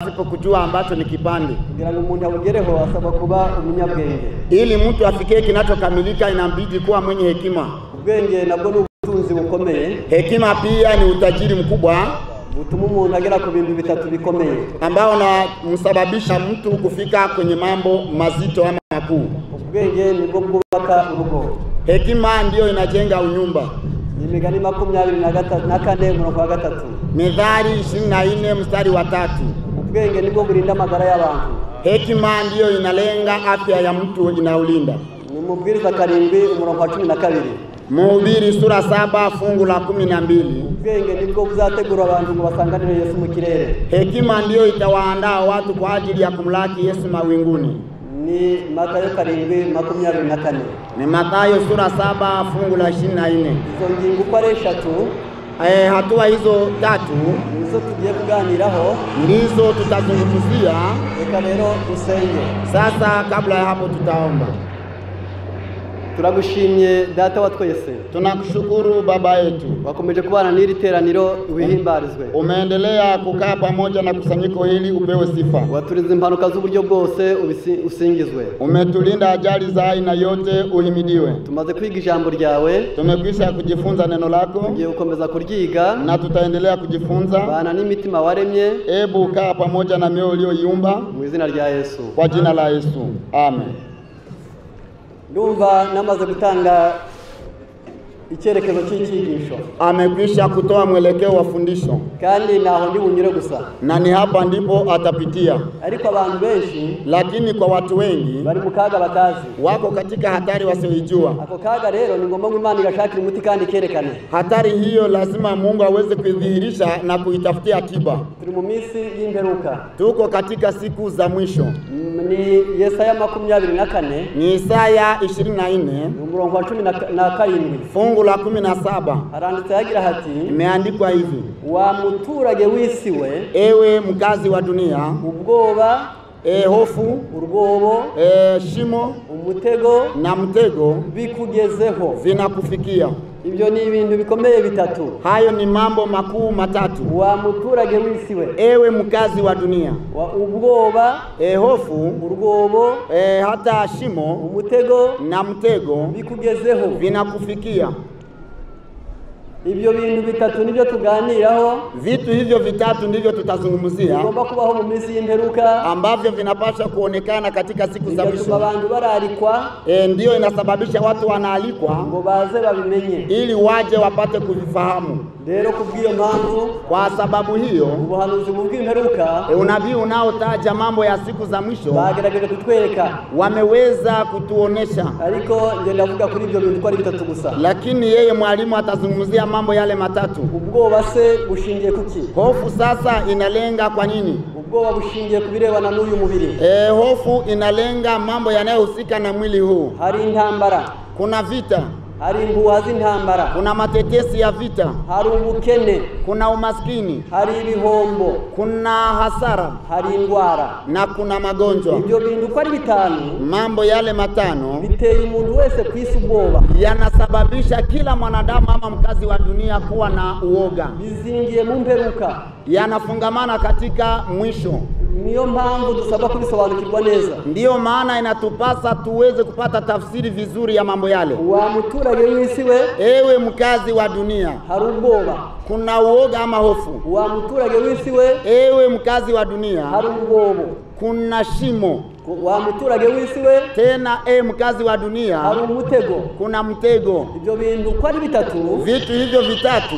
pasipo kujua ambacho ni kipande. kugira ngo umuntu awugereho asaba kuba umunyabwenge. Ili mtu afikie kinachokamilika inabidi kuwa mwenye hekima. Ubwenge nabwo ni ubutunzi bukomeye. Hekima pia ni utajiri mkubwa butuma umuntu agera ku bintu bitatu bikomeye, ambao unamsababisha mtu kufika kwenye mambo mazito ama makuu. Ubwenge nibwo bwubaka urugo. Hekima ndiyo inajenga unyumba. Imigani 24 umurongo wa 3. Mithali 24 mstari wa 3. Ubwenge nibwo burinda amagara y'abantu. Hekima ndiyo inalenga afya ya mtu, inaulinda. Ni Mubwiriza 7 umurongo wa 12. Mhubiri sura 7 fungu la 12. Ubwenge nibwo buzategura abantu ngo basanganire Yesu mu kirere. Hekima ndiyo itawaandaa watu kwa ajili ya kumlaki Yesu mawinguni. Ni Mathayo 7:24. Ni Mathayo sura 7 fungu la 24. Izo ngingo uko ari 3, hatua hizo 3 nizo tugiye kuganiraho, ndizo tutazungumzia. Reka rero usenge. Sasa kabla ya hapo tutaomba. Turagushimye data wa twese. Tunakushukuru baba yetu. Wakomeje kubana n'iri teraniro wihimbarizwe. Umeendelea kukaa pamoja na kusanyiko hili, upewe sifa. Waturiza impanuka z'uburyo bwose usingizwe. Umetulinda ajali za aina yote, uhimidiwe. Tumaze kwiga ijambo ryawe. Tumekwisha kujifunza neno lako. Tugiye gukomeza kuryiga na tutaendelea kujifunza. Bana n'imitima waremye. Ebu kaa pamoja na mioyo uliyoiumba. Mu izina rya Yesu. Kwa jina la Yesu. Amen. Ndumva namaze gutanga icyerekezo cy'icyigisho. Amekwisha kutoa mwelekeo wa fundisho. Kandi naho ndi bunyure gusa. Na ni hapa ndipo atapitia. Ariko abantu benshi, lakini kwa watu wengi, bari mu kaga batazi. Wako katika hatari wasioijua. Ako kaga rero ni ngomba ngo Imana igashakira umuti kandi kerekane. Hatari hiyo lazima Mungu aweze kuidhihirisha na kuitafutia tiba. Turi mu minsi y'imperuka. Tuko katika siku za mwisho. Ni Yesaya 24. Ni Isaya 24. Umurongo wa 17. Fungu la 17. Haranditse yagira hati, imeandikwa hivi: wa muturage wisiwe, ewe mkazi wa dunia, ubwoba, hofu, urwobo, shimo, umutego na mtego bikugezeho, vinakufikia. Ibyo ni ibintu bikomeye bitatu. Hayo ni mambo makuu matatu. Wa muturage wisiwe, ewe mkazi wa dunia, ubwoba, hofu, urwobo, hata shimo, umutego na mtego bikugezeho, vinakufikia. Ibyo bintu bitatu nibyo tuganiraho. Vitu hivyo vitatu ndivyo tutazungumzia, ngomba kubaho mu minsi y'imperuka, ambavyo vinapaswa kuonekana katika siku za mwisho. Abantu bararikwa, ndio inasababisha watu wanaalikwa ngo baze babimenye, ili waje wapate kuvifahamu. Rero kubwiyo mpamvu, kwa sababu hiyo, ubuhanuzi mu bw'imperuka, unabii unaotaja mambo ya siku za mwisho, bagerageje kutwereka, wameweza kutuonesha. Ariko nje ndavuga kuri ibyo bintu kwa bitatu gusa. Lakini yeye mwalimu atazungumzia mambo yale matatu. Ubwoba se bushingiye kuki? Hofu sasa inalenga kwa nini? Ubwoba bushingiye kubirebana n'uyu mubiri. Hofu inalenga mambo yanayohusika na mwili huu. Hari intambara, kuna vita, hari imbuha z'intambara, kuna matetesi ya vita, hari ubukene, kuna umaskini, hari ibihombo, kuna hasara, hari indwara, na kuna magonjwa. Ibyo bintu kwa bitanu, mambo yale matano biteye umuntu wese kwisi ubwoba, yanasababisha kila mwanadamu ama mkazi wa dunia kuwa na uoga. Bizingiye mu mperuka, yanafungamana katika mwisho. Niyo mpamvu dusaba kubisobanukirwa neza. Ndiyo maana inatupasa tuweze kupata tafsiri vizuri ya mambo yale. Wa muturage wisiwe, ewe mkazi wa dunia, hari ubwoba, kuna uoga ama hofu. Wa muturage wisiwe, ewe mkazi wa dunia, hari ubwobo, kuna shimo. Wa muturage wisiwe, tena mkazi wa dunia, hari umutego, kuna mtego. Ibyo bintu kwa bitatu, vitu hivyo vitatu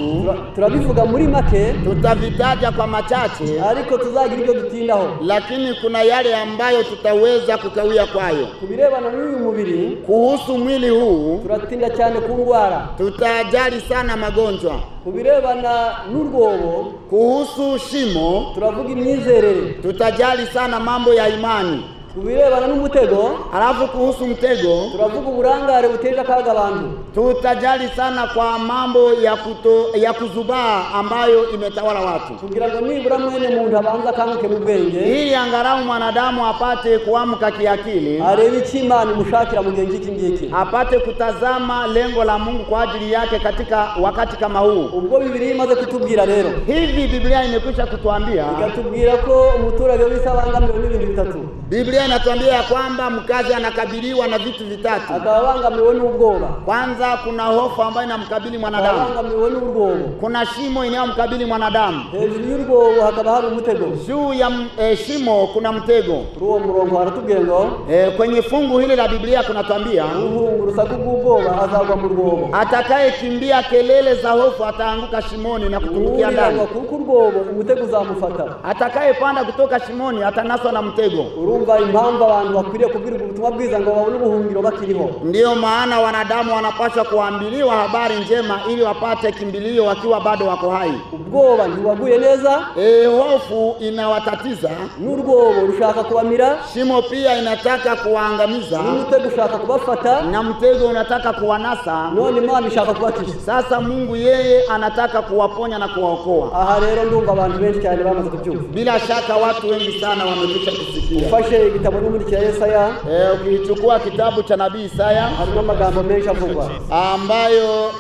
turabivuga muri make, tutavitaja kwa machache, ariko tuzagira ibyo dutindaho. Lakini kuna yale ambayo tutaweza kukawia kwayo. Kubirebana n'uyu mubiri, kuhusu mwili huu, turatinda cyane ku ndwara, tutajali sana magonjwa. Kubirebana n'urwobo, kuhusu shimo, turavuga imyizerere, tutajali sana mambo ya imani. kubirebana n'umutego, Alafu kuhusu mtego turavuga uburangare buteje akaga abantu. tutajali sana kwa mambo ya kuzubaa ambayo imetawala watu, Kugira ngo nibura mwene muntu abanza kanguke mu bwenge, ili angalau mwanadamu apate kuamka kiakili, arebe ikimana mushakira mu gihe iki ngiki, apate kutazama lengo la Mungu kwa ajili yake katika wakati kama huu. ubwo Bibiliya imaze kutubwira rero, Hivi Biblia imekwisha kutuambia, ikatubwira ko umuturage w'isabangamiwe n'ibintu bitatu. Biblia inatuambia ya kwamba mkazi anakabiliwa na vitu vitatu. Akabangamiwe n'ubwoba, Kwanza kuna hofu ambayo inamkabili mwanadamu, akabangamiwe n'urwobo, kuna shimo inayomkabili mwanadamu, hejuru y'urwobo hakaba hari umutego. juu ya shimo kuna mtego. Uwo murongo haratubwiye ngo Kwenye fungu hili la Biblia kunatuambia uhunga urusaku rw'ubwoba azagwa mu rwobo, atakaye kimbia kelele za hofu ataanguka shimoni na kutumbukia ndani, kuko urwobo umutego uzamufata. atakaye panda kutoka shimoni atanaswa na mtego. Urumva impamvu abantu bakwiriye kubwirwa ubutumwa bwiza ngo babone ubuhungiro bakiriho. Ndiyo maana wanadamu wanapaswa kuambiliwa habari njema ili wapate kimbilio wakiwa bado wako hai. Ubwoba ntiwaguye neza, Hofu inawatatiza, n'urwobo rushaka kubamira, shimo pia inataka kuwaangamiza, n'umutego ushaka kubafata, na mtego unataka kuwanasa. none Imana ishaka kubakiza. Sasa Mungu yeye anataka kuwaponya na kuwaokoa. Aha rero ndumva abantu benshi cyane bamaze kubyumva. Bila shaka watu wengi sana wamekwisha kusikia. Ufashe igitabo n'umurikira Yesaya, Ukichukua kitabu cha nabii Isaya harimo amagambo menshi avugwa, ambayo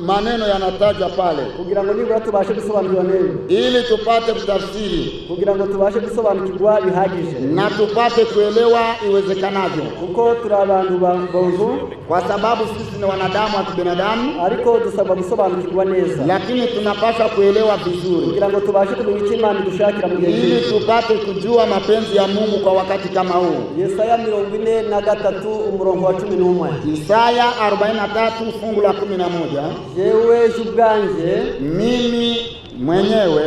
maneno yanatajwa pale, kugira ngo nibura tubashe gusobanukirwa neza, ili tupate kutafsiri, kugira ngo tubashe gusobanukirwa bihagije, na tupate kuelewa iwezekanavyo, kuko turi abantu bonzu, kwa sababu sisi ni wanadamu wa kibinadamu, ariko dusabwa gusobanukirwa neza, lakini tunapaswa kuelewa vizuri, kugira ngo tubashe kumenya icyo Imana idushakira mu gihe ili cyiza. tupate kujua mapenzi ya Mungu kwa wakati kama huu. Yesaya 43 umurongo wa 11. Isaya 43 fungu la 11. Jewe ubwanje Mimi mwenyewe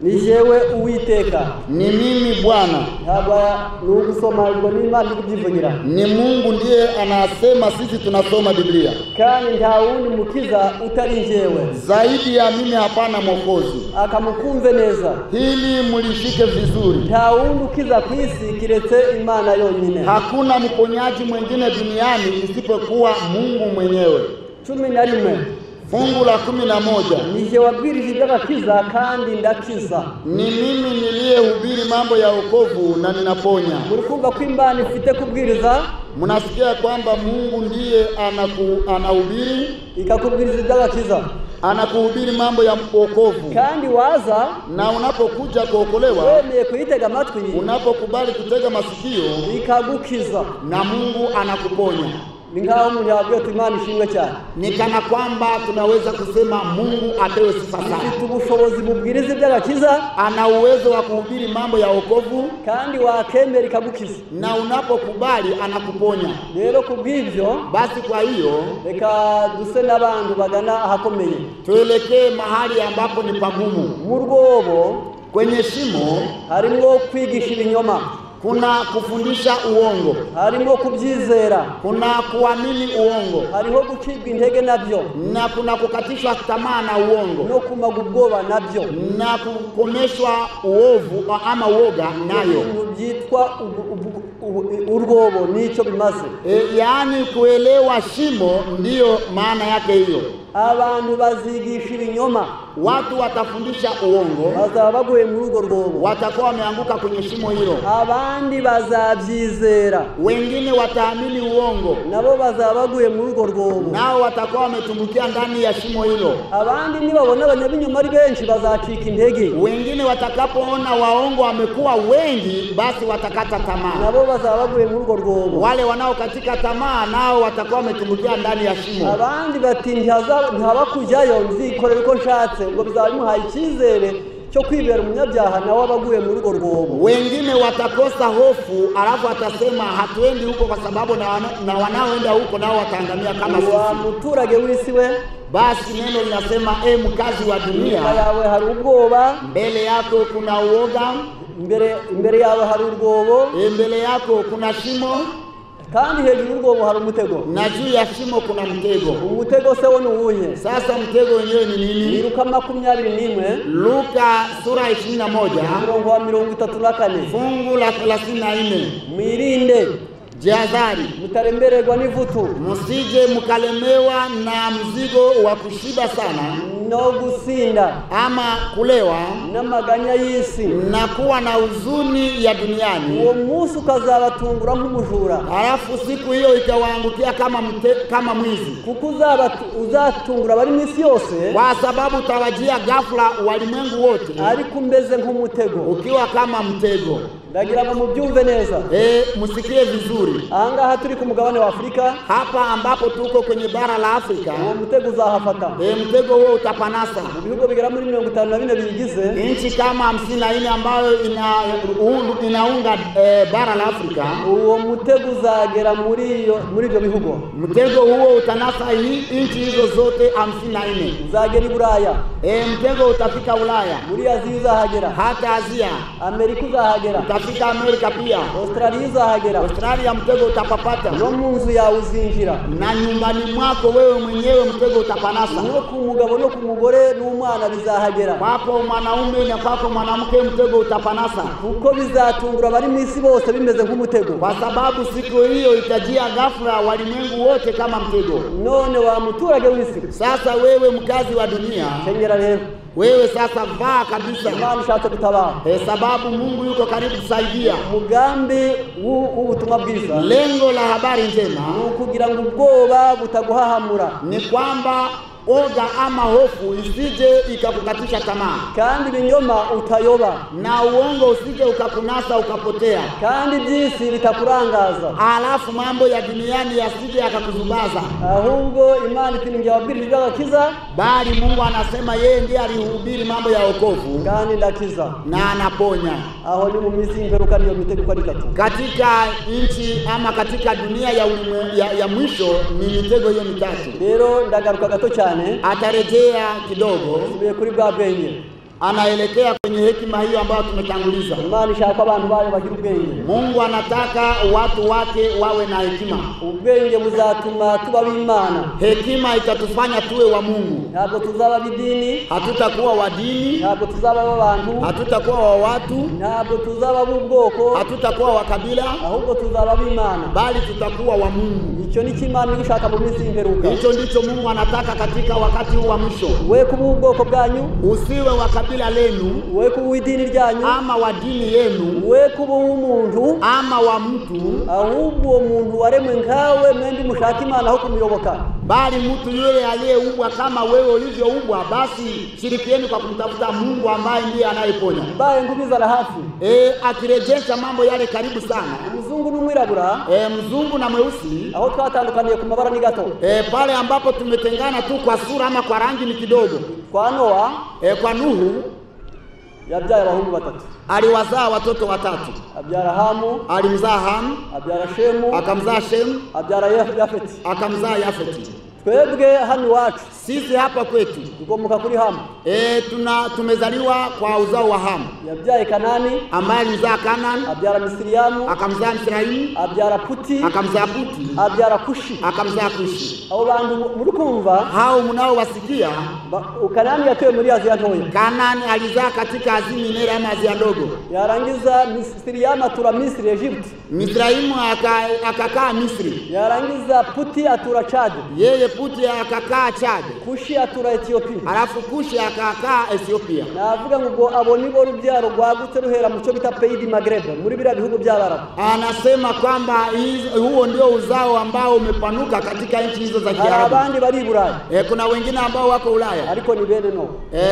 nijewe Uwiteka, ni mimi Bwana. haba n'ugusoma ngo n'Imana ikubyivugira, Ni Mungu ndiye anasema, sisi tunasoma Biblia. kandi nta wundi mukiza utari njyewe, Zaidi ya mimi hapana mwokozi. akamukumve neza. Hili mulishike vizuri. Nta wundi ukiza ku isi kiretse Imana yonyine. Hakuna mponyaji mwingine duniani isipokuwa Mungu mwenyewe. 11. Fungu la 11. Nije wabwirije iby'agakiza kandi ndakiza. Ni mimi niliyehubiri mambo ya wokovu na ninaponya. Muri kumva ko Imana ifite kubwiriza, Mnasikia kwamba Mungu ndiye anahubiri, ikakubwiriza iby'agakiza, anakuhubiri mambo ya wokovu. kandi waza Na unapokuja kuokolewa, wemeye kuyitega amatwi, unapokubali kutega masikio, ikagukiza. na Mungu anakuponya. Ni nkaho umuntu yabwiye ati Imana ishimwe cyane, Ni kana kwamba tunaweza kusema Mungu apewe sifa sana. ifite ubushobozi bubwiriza iby'agakiza, Ana uwezo wa kuhubiri mambo ya wokovu, kandi wakemera ikagukiza. na unapokubali anakuponya. Rero kubw'ibyo, Basi kwa hiyo reka duse n'abantu bagana ahakomeye. tuelekee mahali ambapo ni pagumu. Mu rwobo Kwenye shimo harimo kwigisha ibinyoma, kuna kufundisha uongo, harimo kubyizera, kuna kuamini uongo, hariho gucibwa intege nabyo, na kuna kukatishwa tamaa na uongo, no kumaga ubwoba nabyo, na kukomeshwa uovu ama uoga nayo. ibintu byitwa urwobo nicyo bimaze. Yaani kuelewa shimo ndiyo maana yake hiyo. Abantu bazigisha ibinyoma, Watu watafundisha uongo, bazaba baguye muri urwo rwobo. watakuwa wameanguka kwenye shimo hilo. Abandi bazabyizera, Wengine wataamini uongo, nabo bazaba baguye muri urwo rwobo. nao watakuwa wametumbukia ndani ya shimo hilo. Abandi nibabona abanyabinyoma ari benshi bazacika intege, Wengine watakapoona waongo wamekuwa wengi, basi watakata tamaa. nabo bazaba baguye muri urwo rwobo. Wale wanaokatika tamaa nao watakuwa wametumbukia ndani ya shimo. Abandi bati ntihaba kujyayo, nzikorera uko nshatse, ngo bizaba bimuhaye icyizere cyo kwibera umunyabyaha, nawe abaguye muri urwo rwobo. Wengine watakosa hofu, alafu atasema hatuendi huko kwa sababu na wanaoenda huko nao wataangamia kama Wa sisi. muturage w'isi we, Basi neno linasema mkazi wa dunia, inyuma yawe hari ubwoba, mbele yako kuna uoga, imbere yawe hari urwobo, mbele yako kuna shimo, kandi hejuru y'urwobo hari umutego, na juu ya shimo kuna mtego. umutego se wo ni uwuhe? Sasa mtego wenyewe ni nini? Luka 21 Luka sura 21 umurongo wa 34, fungu la 34. mwirinde Jihadhari, mutarembererwa n'ivutu musije mukalemewa na mzigo wa kushiba sana, no gusinda ama kulewa n'amaganya y'isi, na kuwa na huzuni ya duniani. uwo munsi ukazabatungura nk'umujura, Halafu siku hiyo itawaangukia kama mwizi, kuko uzatungura bari mwisi yose, kwa sababu utawajia ghafla walimwengu wote ariko umeze nk'umutego, ukiwa kama mtego. ndagira ngo mubyumve neza. Musikie vizuri. Ahangaha turi ku mugabane wa Afrika, Hapa ambapo tuko kwenye bara la Afrika, uwo mutego uzahafata. mtego huo utapanasa. Ibihugu bigera muri 54 bigize Nchi kama 54 ambayo inaunga bara la Afrika, uwo mutego uzagera muri ibyo bihugu. Mtego huo utanasa nchi hizo zote 54. Uzagera i Buraya, Mtego utafika Ulaya, muri Aziya uzahagera, hata Asia, Amerika uzahagera, utafika Amerika pia, Australia uzahagera, Australia mtego utapapata, no mu nzu yawe uzinjira, na nyumbani mwako wewe mwenyewe mtego utapanasa, no ku mugabo no ku mugore n'umwana bizahagera, kwako mwanaume na kwako mwanamke mtego utapanasa, kuko bizatungura bari mwisi bose bimeze nk'umutego, kwa sababu siku hiyo itajia ghafla walimwengu wote kama mtego. None wa muturage w'isi, Sasa wewe mkazi wa dunia, kenyera rero, wewe sasa vaa kabisa, Imana ishatse gutabara, sababu Mungu yuko karibu kusaidia. mugambi w'ubutumwa bwiza, Lengo la habari njema kugira ngo ubwoba butaguhahamura, ni kwamba oga ama hofu isije ikakukatisha tamaa, kandi ibinyoma utayoba, na uongo usije ukakunasa ukapotea, kandi by'isi bitakurangaza, alafu mambo ya duniani yasije yakakuzubaza. ahubwo Imana itiningira ababwiriza iby'agakiza, Bali Mungu anasema yeye ndiye alihubiri mambo ya wokovu kandi ndakiza, na anaponya. aho ni mu minsi y'imperuka niyo mitego uko ari itatu. Katika nchi ama katika dunia ya mwisho ni mitego hiyo mitatu. Rero ndagaruka gato cyane, Atarejea kidogo, tubiye kuri bwa bwenge, anaelekea kwenye hekima hiyo ambayo tumetanguliza. Imana ishaka abantu bayo bagira ubwenge, Mungu anataka watu wake wawe na hekima. ubwenge buzatuma tuba b'Imana, Hekima itatufanya tuwe wa Mungu. ntabwo tuzaba b'idini, Hatutakuwa wa dini, ntabwo tuzaba b'abantu, hatutakuwa wa watu, ntabwo tuzaba b'ubwoko, hatutakuwa wa kabila, ahubwo tuzaba b'Imana. bali tutakuwa wa Mungu. Icyo ni Imana igushaka mu minsi y'imperuka. Hicho ndicho Mungu anataka katika wakati huu wa mwisho. We kuba ubwoko bwanyu, Usiwe wa kabila lenu we kuba idini ryanyu, ama wa dini yenu we kuba umuntu, ama wa mtu, ahubwo uwo muntu waremwe nkawe mwembi mushaka Imana aho kumuyoboka, bali mtu yule aliyeumbwa kama wewe ulivyoumbwa. Basi shirikieni kwa kumtafuta Mungu ambaye ndiye anayeponya. mbaye ngubizana hafi, Akirejesha mambo yale karibu sana, umuzungu n'umwirabura, mzungu na mweusi, aho twatandukaniye ku mabara ni gato, pale ambapo tumetengana tu kwa sura ama kwa rangi ni kidogo. kwa Noa Kwa Nuhu yabyaye abahungu batatu, aliwazaa watoto watatu. abyara Hamu, Alimzaa Hamu, abyara Shemu, akamzaa Shemu, abyara Yafeti. akamzaa Yafeti. Twebwe hano iwacu Sisi hapa kwetu dukomoka kuri Hamu, tumezaliwa kwa uzao wa Hamu, yabyaye Kanani, ambaye alimzaa Kanani, abyara Misiriyamu, akamzaa Misraimu, abyara Puti, akamzaa Puti, abyara Kushi. akamzaa Kushi. Abo bantu muri kumva, Hao mnaowasikia, Kanani yatowe muri Aziya ntoya, Kanani alizaa katika Asia Minere ama Asia ndogo. yarangiza Misiriyamu atura Misiri, Egypt. Misraimu akakaa Misri, yarangiza Puti atura Chad, yeye Puti akakaa Chad, Kushi atura Ethiopia. alafu Kushi akakaa Ethiopia. Navuga ngo abo nibo rubyaro rwagutse ruhera mu cyo bita Pays du Maghreb, muri biriya bihugu by'Abarabu. Anasema kwamba huo ndio uzao ambao umepanuka katika nchi hizo za Hari Kiarabu. abandi bari i Buraya, Kuna wengine ambao wako Ulaya, ariko ni bene no.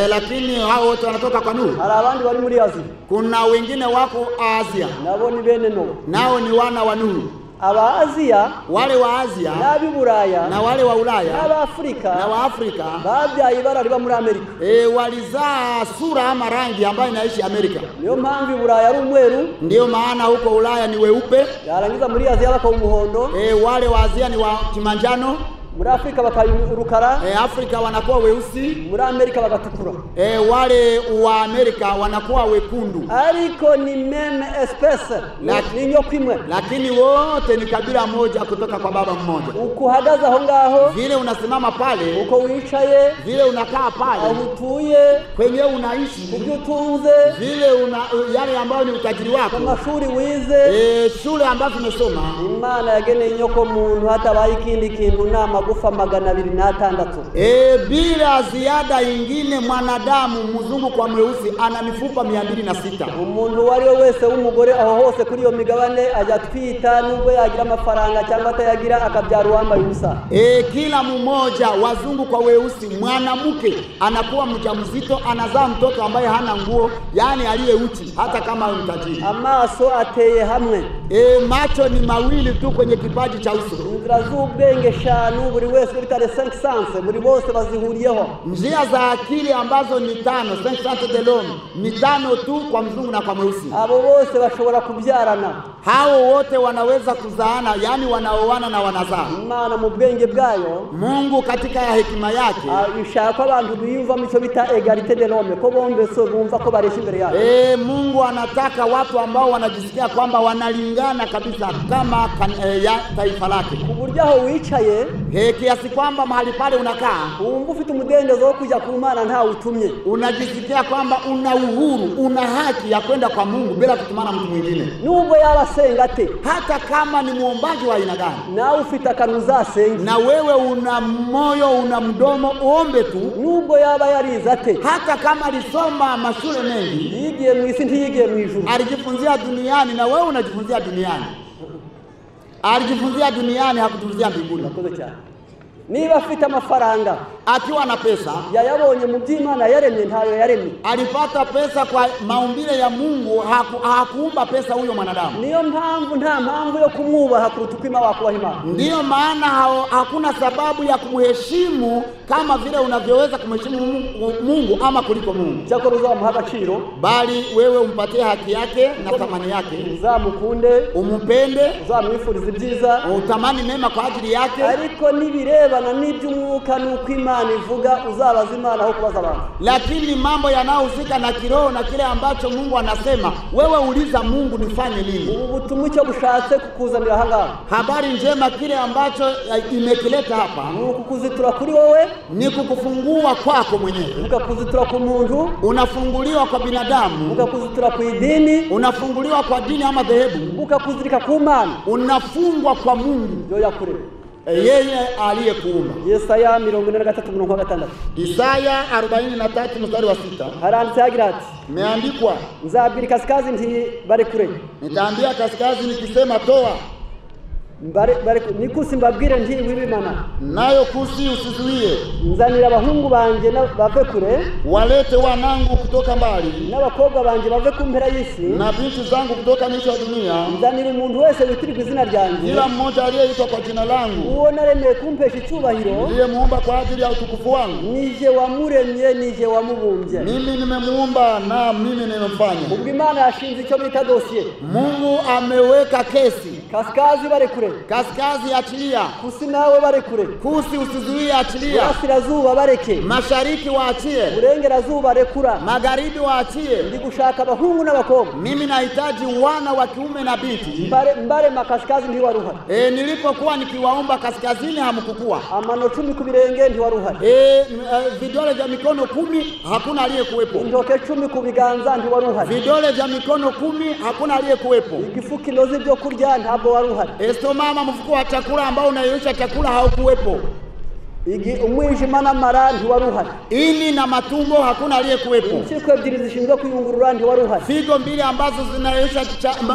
lakini hao wote wanatoka kwa Nuhu. Hari abandi bari muri Aziya, Kuna wengine wako Asia, nabo ni bene no. nao ni wana wa Nuhu. Aba Aziya Wale wa Asia n'abi Buraya na wale wa Ulaya n'aba Afrika na wa Afrika babyaye ibara riba muri Amerika. walizaa sura ama rangi ambayo inaishi Amerika. Niyo mpamvu i Buraya ari umweru, Ndio maana huko Ulaya ni weupe, yarangiza muri Aziya bakaba umuhondo, wale wa Asia ni wa kimanjano, muri Afrika bakayurukara, Afrika wanakuwa weusi, muri Amerika bagatukura, wale wa Amerika wanakuwa wekundu. Ariko ni meme espèce, ni nyoko imwe, lakini wote ni kabila moja kutoka kwa baba mmoja. Ukuhagaze aho ngaho, vile unasimama pale, uko wicaye, vile unakaa pale, aho utuye, kwenye unaishi, kubyo utunze, vile yale ambayo ni utajiri wako, mashuri wize, shule ambazo umesoma. Imana yageneye inyoko muntu hatabaye ikindi kintu na magufa 260. Bila ziada ingine mwanadamu mzungu kwa mweusi ana mifupa 206. Umuntu wari wese w'umugore aho hose kuri iyo migabane ajya twita nubwo yagira amafaranga cyangwa atayagira akabyara uwambaye ubusa. Kila mmoja wazungu kwa weusi, mwanamke anakuwa mjamzito, anazaa mtoto ambaye hana nguo, yani aliye uchi hata kama mtajiri. Amaso ateye hamwe, macho ni mawili tu kwenye kipaji cha uso. Inzira z'ubwenge 5 buri wese bitare 5 sense, buri bose bazihuriyeho. Njia za akili ambazo ni 5, 5 sense de l'homme, ni 5 tu kwa mzungu na kwa mweusi. Abo bose bashobora kubyarana, hao wote wanaweza kuzaana, yani wanaoana na wanazaa. Imana mu bwenge bwayo, Mungu katika ya hekima yake ishaka abantu biyumva mico bita egalite de l'homme, ko bombe so bumva ko baresha imbere yake. Mungu anataka watu ambao wanajisikia kwamba wanalingana kabisa kama ya taifa lake. Kuburyo aho wicaye, kiasi kwamba mahali pale unakaa wumva ufite umudendezo wo kujya ku Mana nta utumye, unajisikia kwamba una uhuru, una haki ya kwenda kwa Mungu bila kutumana mtu mwingine. Nubwo yabasenga te, hata kama ni muombaji wa aina gani, nawe ufite akanuza sengi, na wewe una moyo, una mdomo, uombe tu. Nubwo yaba yariza te, hata kama alisoma mashule mengi, yigiye mu isi ntiyigiye mu ijuru, alijifunzia duniani na wewe unajifunzia duniani. Alijifunzia duniani, hakujifunzia mbinguni. Nakoze cyane. Niba afite amafaranga, akiwa na pesa, yayabonye mu by'Imana yaremye ntayo yaremye. Alipata pesa kwa maumbile ya Mungu, hakuumba pesa huyo mwanadamu. Niyo mpamvu nta mpamvu yo kumwubaha kuruta uko Imana wakubaha Imana. Ndiyo maana hakuna sababu ya kumheshimu kama vile unavyoweza kumheshimu Mungu ama kuliko Mungu. Cyakora uzamuha agaciro, bali wewe umpatie haki yake na thamani yake, uzamukunde, umumpende, uzamwifurize ibyiza, utamani mema kwa ajili yake. Ariko nibirebana n'iby'umwuka nuko Imana ivuga, uzabaza Imana aho kubaza abantu. Lakini mambo yanayohusika na kiroho na kile ambacho Mungu anasema, wewe uliza Mungu nifanye nini. Ubutumwa cyo bushatse kukuzanira hanga, habari njema kile ambacho imekileta hapa, ukukuzitura kuri wowe, ni kukufungua kwako mwenyewe. Ukakuzitura ku muntu, unafunguliwa kwa binadamu. Ukakuzitura ku idini, unafunguliwa kwa dini ama dhehebu. Ukakuzirika ku Mana, unafungwa kwa Mungu yo yakure, yeye aliyekuumba. Yesaya 43:6. Isaya 43 mstari wa 6. Haranditse hagira ati, imeandikwa, nzabwira kaskazi nti bari kure, nitaambia kaskazi nikisema toa, nikusi mbabwire nti wibimana, nayo kusi usizuie. Nzanira abahungu banje bave kure, walete wanangu kutoka mbali, n'abakobwa banje bave ku mpera y'isi, na binti zangu kutoka mwisho wa dunia. Nzanira umuntu wese witirirwa izina ryanjye, kila mmoja aliyeitwa kwa jina langu, uwo naremeye kumpesha icyubahiro, niliyemuumba kwa ajili ya utukufu wangu. Nije wamuremye, nije wamubumbye, mimi nimemuumba na mimi nimemfanya. Ubwo Imana yashinze icyo bita dossier. Mungu ameweka kesi. Kaskazi bari kure, kaskazi achilia. Kusi nawe bari kure, kusi usizuie achilia. Burasirazuba bareke, mashariki waachie. Burengerazuba rekura, magharibi waachie. Ndi gushaka abahungu n'abakobwa, mimi nahitaji wana wa kiume na binti. Mbare makaskazi ndi waruhari. Nilipokuwa nikiwaomba kaskazini hamkukua. Amano 10 ku birenge ndi waruhari. Vidole vya mikono 10 hakuna aliyekuwepo. Intoke 10 ku biganza ndi waruhari. Vidole vya mikono 10 hakuna aliyekuwepo. Igifuki nozi byo kurya ntabwo waruhari. Mama, mfuko wa chakula ambao unayoisha chakula haukuwepo. Umwijima n'amara ndi waruhari. Ini na matumbo hakuna aliyekuwepo. Impyiko ebyiri zishinzwe kuyungurura ndi waruhari. Figo mbili ambazo zinayoisha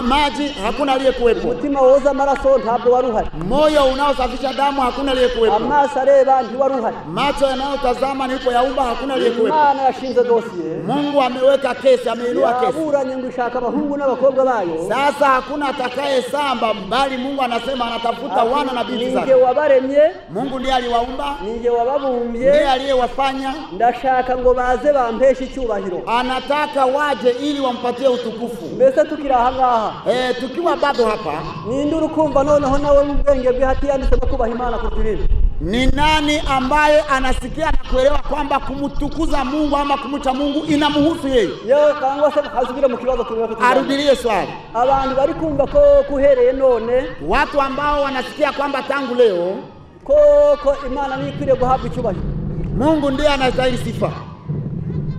maji hakuna aliyekuwepo. Umutima woza amaraso ntabwo waruhari. Moyo unaosafisha damu hakuna aliyekuwepo. Amaso areba ndi waruhari. Macho yanayotazama nilipoyaumba hakuna aliyekuwepo. Imana yashinze dossier. Mungu ameweka kesi, ameinua kesi. Yaburanye ngo ishaka abahungu n'abakobwa bayo. Sasa hakuna atakaye samba, bali Mungu anasema anatafuta wana na binti zake. Ninge wabaremye, Mungu ndiye aliwaumba, ninge wababumbye, ndiye aliyewafanya. Ndashaka ngo baze bampeshe icyubahiro. Anataka waje ili wampatie utukufu. Mbese tukira aha ngaha, tukiwa bado hapa, ninde urukumva noneho nawe mu bwenge bwe hati yanditse no kubaha Imana kuturira. Ni nani ambaye anasikia na kuelewa kwamba kumtukuza Mungu ama kumcha Mungu inamhusu yeye? Yo kangwa se hasubira mu kibazo tumewe. Arudilie swali. Abantu bari kumva ko kuhereye none, watu ambao wanasikia kwamba tangu leo ko Imana ni ikwiriye guhabwa icyubahiro. Mungu ndiye anastahili sifa.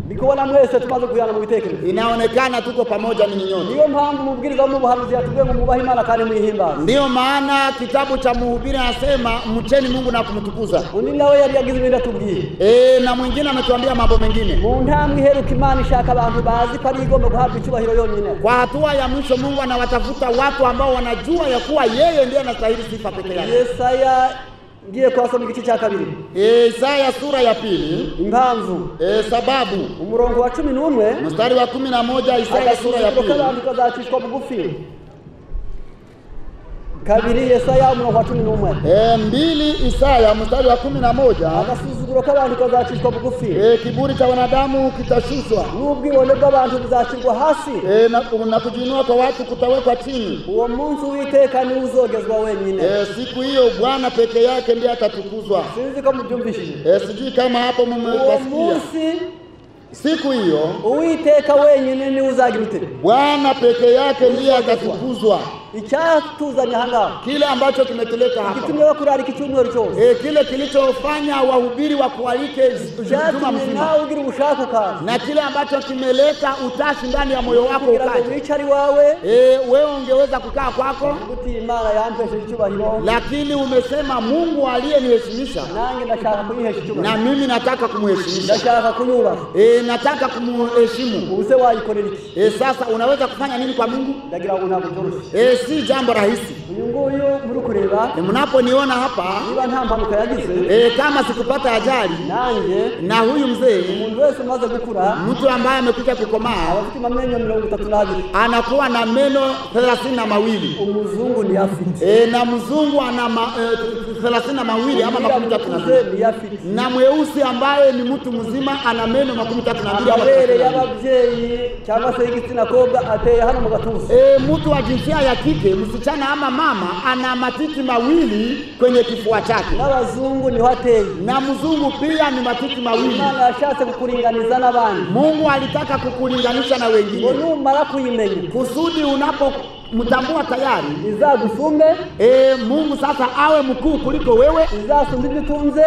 Nikubona mwese tumaze kuyana mu bitekerezo. Inaonekana tuko pamoja ni nyote. Niyo mpamvu mubwiriza mu buhanuzi yatubwiye ngo mubahe Imana kandi mwihimbaza. Ndiyo maana kitabu cha Mhubiri anasema mcheni Mungu na kumtukuza. Undi nawe yari yagize ibintu atubwiye. Na mwingine ametuambia mambo mengine. Mu ntambwe iheruka Imana ishaka abantu bazi ko ari igomba guhabwa icyubahiro yonyine. Kwa hatua ya mwisho Mungu anawatafuta watu ambao wanajua ya kuwa yeye ndiye anastahili sifa pekee yake. Yesaya ngiye kwasoma igice cya 2. Isaya sura ya 2. Impamvu sababu umurongo wa 11 mstari wa 11 Isaya sura ya 2. Kandi kazacishwa bugufi. 2 Yesaya umurongo wa 11. 2 Isaya mstari wa 11. Agasuzuguro k'abantu kazacishwa bugufi. Kiburi cha wanadamu kitashushwa. N'ubwibone bw'abantu buzacirwa hasi. Na kujinua kwa watu kutawekwa chini. Uwo munsi w'iteka ni uzogezwa wenyine. Siku hiyo Bwana peke yake ndiye atatukuzwa. Sinzi ko mubyumvishije. Sijui kama hapo mmesikia. Siku hiyo Uwiteka wenyine ni uzagira ute. Bwana peke yake ndiye atatukuzwa. Icyatuzanya hanga Kile ambacho kimetuleta hapa. Kitumye wakurarika icyumweru cyose. Kile kilichofanya wahubiri wakualike juma mzima. Ugira ubushaka kazi. Na kile ambacho kimeleta utashi ndani ya moyo wako ukaje. Wicari wawe. Wewe ungeweza kukaa kwako. Kuti Imana yampeshe icyubahiro. Lakini umesema Mungu aliyeniheshimisha. Nange ndashaka kuyihesha icyubahiro. Na mimi nataka kumheshimisha. Ndashaka kuyubaha. Nataka kumheshimu. Use wayikorera iki? Sasa unaweza kufanya nini kwa Mungu? Ndagira ngo ntabwo byoroshye. Si jambo rahisi. Uyu nguyu muri kureba. Mnaponiona hapa. Niba nta mpanuka yagize. Kama sikupata ajali. Nange. Na huyu mzee. Umuntu wese umaze gukura. Mtu ambaye amekuja kukomaa. Afite mamenyo 32. Anakuwa na meno 32. Umuzungu ni afite. Na mzungu ana 32 ama 32. Na mweusi ambaye ni mtu mzima ana meno 32. Amabere y'ababyeyi cyangwa se igitsina kobwa ateye hano mu gatuza. Mtu wa jinsia ya kike, msichana ama mama, ana matiti mawili kwenye kifua chake. N'abazungu ni ateye. Na mzungu pia ni matiti mawili. Imana yashatse kukuringaniza n'abandi. Mungu alitaka kukulinganisha na wengine. Numara kuyimenya. Kusudi unapomtambua tayari izagusume. Mungu sasa awe mkuu kuliko wewe. Izasumba ibyo utunze.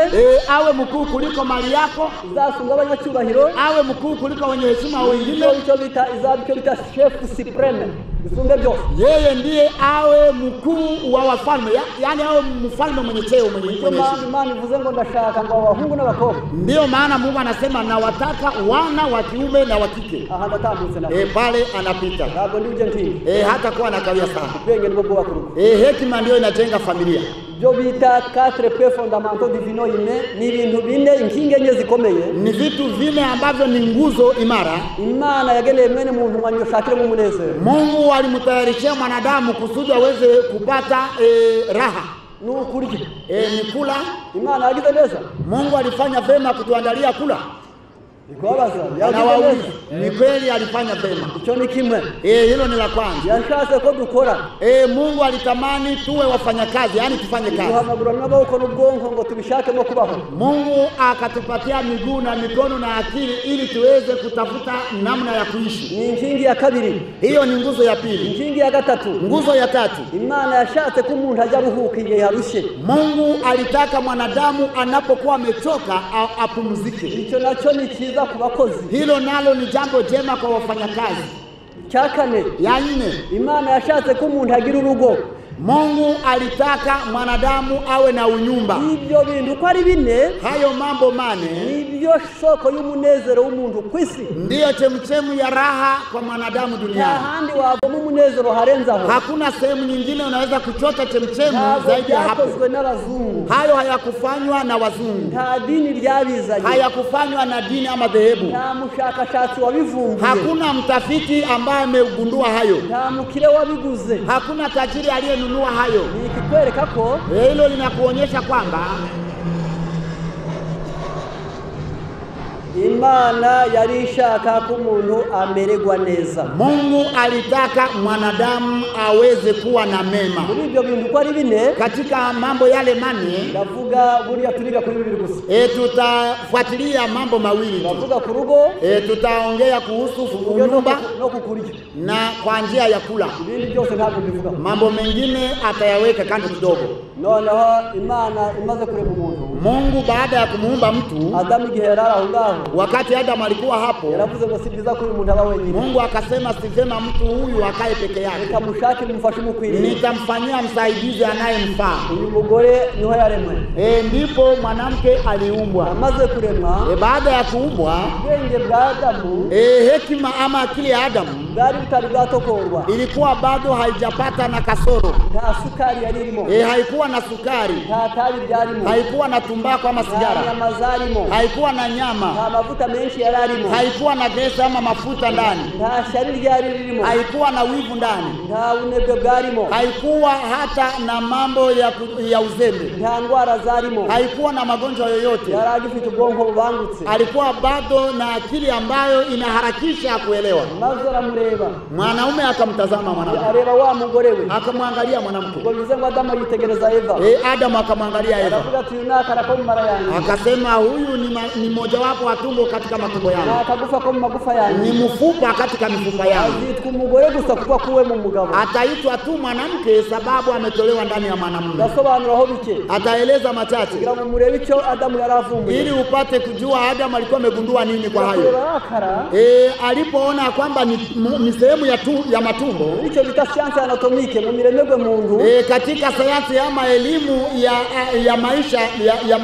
Awe mkuu kuliko mali yako. Izasumba abanyacyubahiro. Awe mkuu kuliko wenye heshima wengine. Icyo bita chef supreme. Isumbe byose. Yeye ndiye awe mkuu wa wafalme. Yaani awe mfalme mwenye cheo mwenye heshima. Imana ivuze ngo ndashaka ngo abahungu n'abakobwa. Ndio maana Mungu anasema na wataka wana wa kiume na wa kike. Aha ndatambutse na. Pale anapita. Ntabwo ndi ugenti. Hata kuwa anakawia sana. Ubwenge nibwo bwubaka urugo. Hekima ndio inajenga familia. Byo bita 4 points fondamentaux divino ine ni ibintu bine inkingi enye zikomeye. Ni vitu vine ambavyo ni nguzo imara. Imana yageneye mwene muntu mwanyoshakire mu munezero. Mungu alimtayarishia mwanadamu kusudi aweze kupata raha. Nukurya. Ni kula. Imana yagize neza. Mungu alifanya vema kutuandalia kula. Nikubaza, ni kweli alifanya vema. Icyo ni kimwe. Hilo ni la kwanza. Yashatse ko dukora. Mungu alitamani tuwe wafanyakazi, yani tufanye kazi. Duhamagura n'amaboko n'ubwonko ngo tubishakemo kubaho. Mungu akatupatia miguu na mikono na akili ili tuweze kutafuta namna ya kuishi. Ni inkingi ya kabiri. Hiyo ni nguzo ya pili. Inkingi ya gatatu. Nguzo ya tatu. Imana yashatse ko umuntu ajya ruhuka igihe yarushe. Mungu alitaka mwanadamu anapokuwa amechoka apumzike. Icyo nacho ni kiza ku bakozi. Hilo nalo ni jambo jema kwa wafanyakazi. Cya kane. Ya nne. Imana yashatse ko umuntu agira urugo. Mungu alitaka mwanadamu awe na unyumba. Ibyo bintu ko ari bine. Hayo mambo mane. Nibyo soko y'umunezero w'umuntu kwisi. Ndiyo chemchemu ya raha kwa mwanadamu duniani. Handi wavamo umunezero harenzaho. Hakuna sehemu nyingine unaweza kuchota chemchemu zaidi ya hapo. Hayo hayakufanywa na wazungu. Nta dini ryabizanye. Hayakufanywa na dini ama dhehebu. Nta mushakashatsi wabivumbuye. Hakuna mtafiti ambaye amegundua hayo. Nta mukire wabiguze. Hakuna tajiri aliyenunua hayo. Nikikwereka ko hilo linakuonyesha kwamba Imana yari ishaka ko umuntu amererwa neza. Mungu alitaka mwanadamu aweze kuwa na mema. Muri ibyo bintu ko ari bine, Katika mambo yale mane ndavuga buriya turiga kuri bibiri gusa. Tutafuatilia mambo mawili tu. Ndavuga ku rugo, Tutaongea kuhusu nyumba no kukurya. na kwa njia ya kula. Ibindi byose ntabwo bivuga. Mambo mengine atayaweka kando kidogo. Noneho Imana imaze kurema umuntu, Mungu baada ya kumuumba mtu, Adamu igihe yari aho ngaho, wakati Adamu alikuwa hapo, yaravuze ngo si byiza ko uyu muntu aba wenyine. Mungu akasema si vyema mtu huyu akae peke yake. Nikamushakira umufasha umukwiriye. Nitamfanyia msaidizi anayemfaa. Uyu mugore niho yaremwe. Ndipo mwanamke aliumbwa. Amaze kuremwa, Baada ya kuumbwa, ubwenge bwa Adamu hekima ama akili ya Adamu bwari butari bwatokorwa. ilikuwa bado haijapata na kasoro. Nta sukari yari irimo, Haikuwa na sukari, nta tabi ryarimo, haikuwa na tumbako ama nta sigara, nyama zarimo, haikuwa na nyama, nta mavuta menshi yari arimo, haikuwa na gesi ama mafuta ndani, nta shari ryari ririmo, haikuwa na wivu ndani, nta bunebwe bwarimo, haikuwa hata na mambo ya uzembe, nta ndwara zarimo, haikuwa na magonjwa yoyote. yari agifite ubwonko bubangutse. Alikuwa bado na akili ambayo inaharakisha kuelewa. Maze aramureba, Mwanaume akamtazama mwanamke, areba wa mugore we, akamwangalia mwanamke. ngo bivuze ngo Adamu yitegereza Eva. Adamu akamwangalia Eva, Aravuga ati uyu ni akara ko mu mara yanjye, akasema huyu ni mojawapo wa tumbo katika matumbo ni yangu, akagufa ko mu magufa yanjye, ni mfupa katika mifupa yangu. azitwa umugore gusa kuko akuwe mu mugabo. Ataitwa tu mwanamke sababu ametolewa ndani ya mwanamume. Ndasobanuraho bike Ataeleza machache kugira ngo murebe icyo Adamu yari avumbuye. ili upate kujua Adamu alikuwa amegundua nini kwa hayo. Kureba akara, Alipoona kwamba ni sehemu ya matumbo, icyo bita siyansi anatomike mu miremerwe muntu, katika sayansi ama elimu ya maisha ya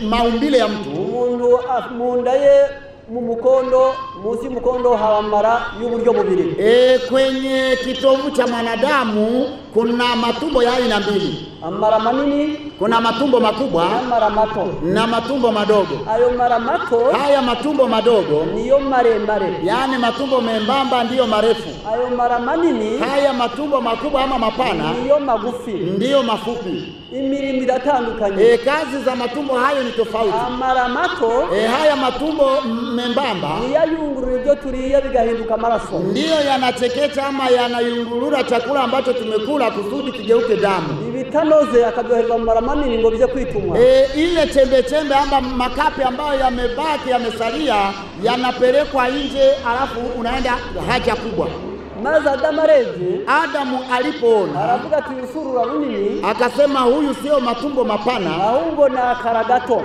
maumbile ya mtu, umuntu mu nda ye mu mukondo, munsi y'umukondo haba amara y'uburyo bubiri. Kwenye kitovu cha mwanadamu kuna matumbo ya aina mbili. Amara manini, Kuna matumbo makubwa amara mato. na matumbo madogo. Ayo mara mato Haya matumbo madogo, niyo maremare, yani matumbo membamba ndiyo marefu. ayo mara manini Haya matumbo makubwa ama mapana niyo magufi. ndiyo mafupi. Imirimo iratandukanye. Kazi za matumbo hayo ni tofauti. Amara mato Haya matumbo membamba niyo ayungurura ibyo turiye bigahinduka amaraso, ndiyo yanachekecha ama yanayungurura chakula ambacho tumekula kusudi kigeuke damu. ibitanoze akabyohereza mu mara manini ngo bize kwitumwa. Ile chembe ama makapi ambayo yamebaki yamesalia yanapelekwa nje, alafu unaenda haja kubwa. Maze Adamu arebye, Adamu alipoona aravuga ati urusurura runini akasema huyu sio matumbo mapana, ahubwo ni akara gato,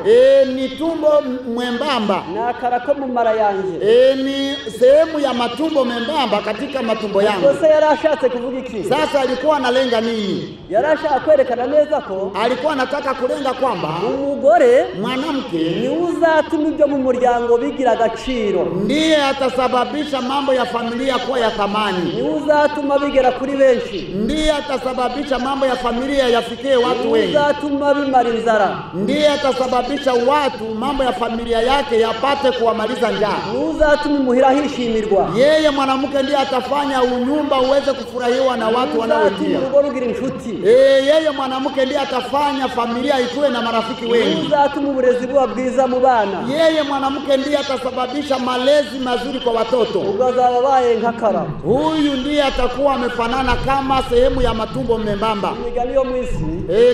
ni tumbo mwembamba, ni akara ko mu mara yanjye. ni sehemu ya matumbo membamba katika matumbo yangu. Yose yari ashatse kuvuga iki? Sasa alikuwa analenga nini? Yari ashaka kwerekana neza ko Alikuwa anataka kulenga kwamba umugore mwanamke ni uzatuma ibyo mu muryango bigira agaciro, ndiye atasababisha mambo ya familia kuwa ya thamani, ni uzatuma bigera kuri benshi, ndiye atasababisha mambo ya familia yafikie watu wengi, uzatuma bimara inzara, ndiye atasababisha watu mambo ya familia yake yapate kuwamaliza njaa. uzatuma imuhira hishimirwa, Yeye mwanamke ndiye atafanya unyumba uweze kufurahiwa na watu wanaoingia. uzatuma urugo rugira inshuti, Yeye mwanamke ndiye atafanya familia ikuwe na marafiki wengi. uzatuma uburezi buba bwiza mu bana, Yeye mwanamke ndiye atasababisha malezi mazuri kwa watoto. ubwo azaba abaye nk'akara. Huyu ndiye atakuwa amefanana kama sehemu ya matumbo membamba. Imigani yo mu isi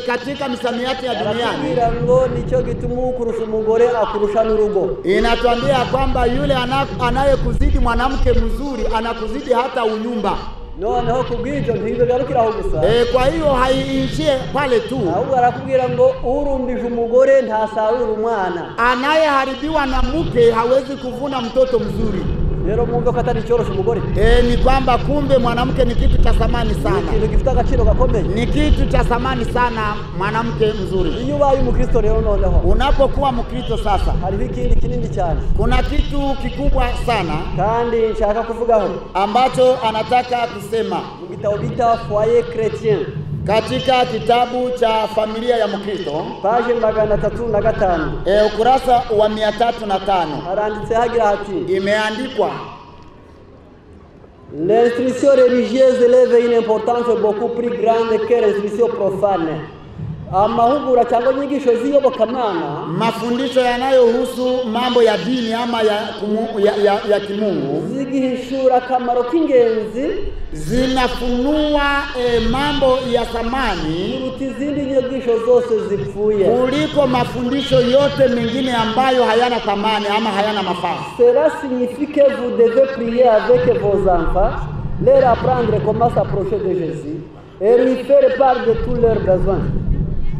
Katika misamiati ya duniani aratubwira ngo nicyo gituma ukurusha umugore akurusha n'urugo. inatuambia kwamba yule anayekuzidi mwanamke mzuri anakuzidi hata unyumba. Noneho kubw'ibyo ntibigarukira aho gusa, Kwa hiyo haiishie pale tu. ahubwo arakubwira ngo urumbije umugore ntasarura umwana. Anayeharibiwa na mke hawezi kuvuna mtoto mzuri. Rero mwumve ko atari cyoroshe umugore, Ni kwamba kumbe mwanamke ni kitu cha thamani sana, ikintu gifite agaciro gakomeye. ni kitu cha thamani sana mwanamke mzuri. Iyo ubaye umukristo rero noneho Unapokuwa Mkristo sasa, hariho ikindi kinini cyane kuna kitu kikubwa sana kandi nshaka kuvugaho ambacho anataka kusema mu gitabo bita Foyer Chrétien, katika kitabu cha familia ya Mkristo, paje 305, ukurasa wa 305, haranditse hagira hati imeandikwa l'instruction religieuse élève une importance beaucoup plus grande que l'instruction profane. amahugura cyangwa inyigisho z'iyobokamana, mafundisho yanayohusu mambo ya dini ama ya kimungu, zigihishura akamaro k'ingenzi, zinafunua mambo ya thamani kuruta izindi nyigisho zose zipfuye, kuliko mafundisho yote mengine ambayo hayana thamani ama hayana mafaa. Cela signifie que vous devez prier avec vos enfants, leur apprendre comment s'approcher de Jésus et lui faire part de tous leurs besoins.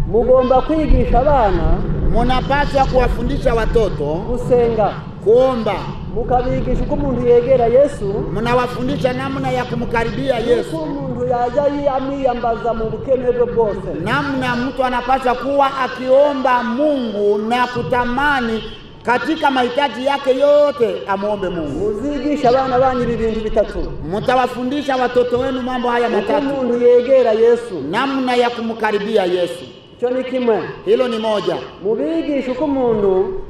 Mugomba kwigisha abana, Munapaswa kuwafundisha watoto gusenga, kuomba, mukabigisha uko umuntu yegera Yesu, mnawafundisha namna ya kumkaribia Yesu, uko umuntu yaja amiyambaza mu bukene bwe bwose, namna mtu anapaswa kuwa akiomba Mungu na kutamani katika mahitaji yake yote amuombe Mungu. muzigisha abana banyu ibintu bitatu. Mtawafundisha watoto wenu mambo haya matatu, umuntu yegera Yesu, namna ya kumkaribia Yesu. cyo ni kimwe. Hilo ni moja. Mubigisha uko umuntu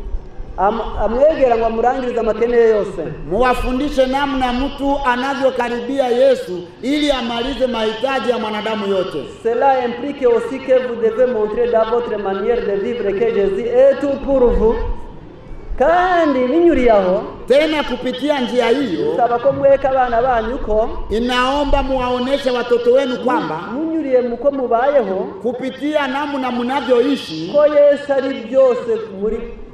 amwegera ngo amurangirize amakene yose. Muwafundishe namna mtu anavyokaribia Yesu ili amalize mahitaji ya mwanadamu yote. Cela implique aussi que vous devez montrer dans votre manière de vivre que Jésus est tout pour vous. Kandi binyuriyaho Tena kupitia njia hiyo saba ko mweka abana banyu ko inaomba muwaoneshe watoto wenu kwamba munyuriye muko mubayeho kupitia namna mnavyoishi ko Yesu ari byose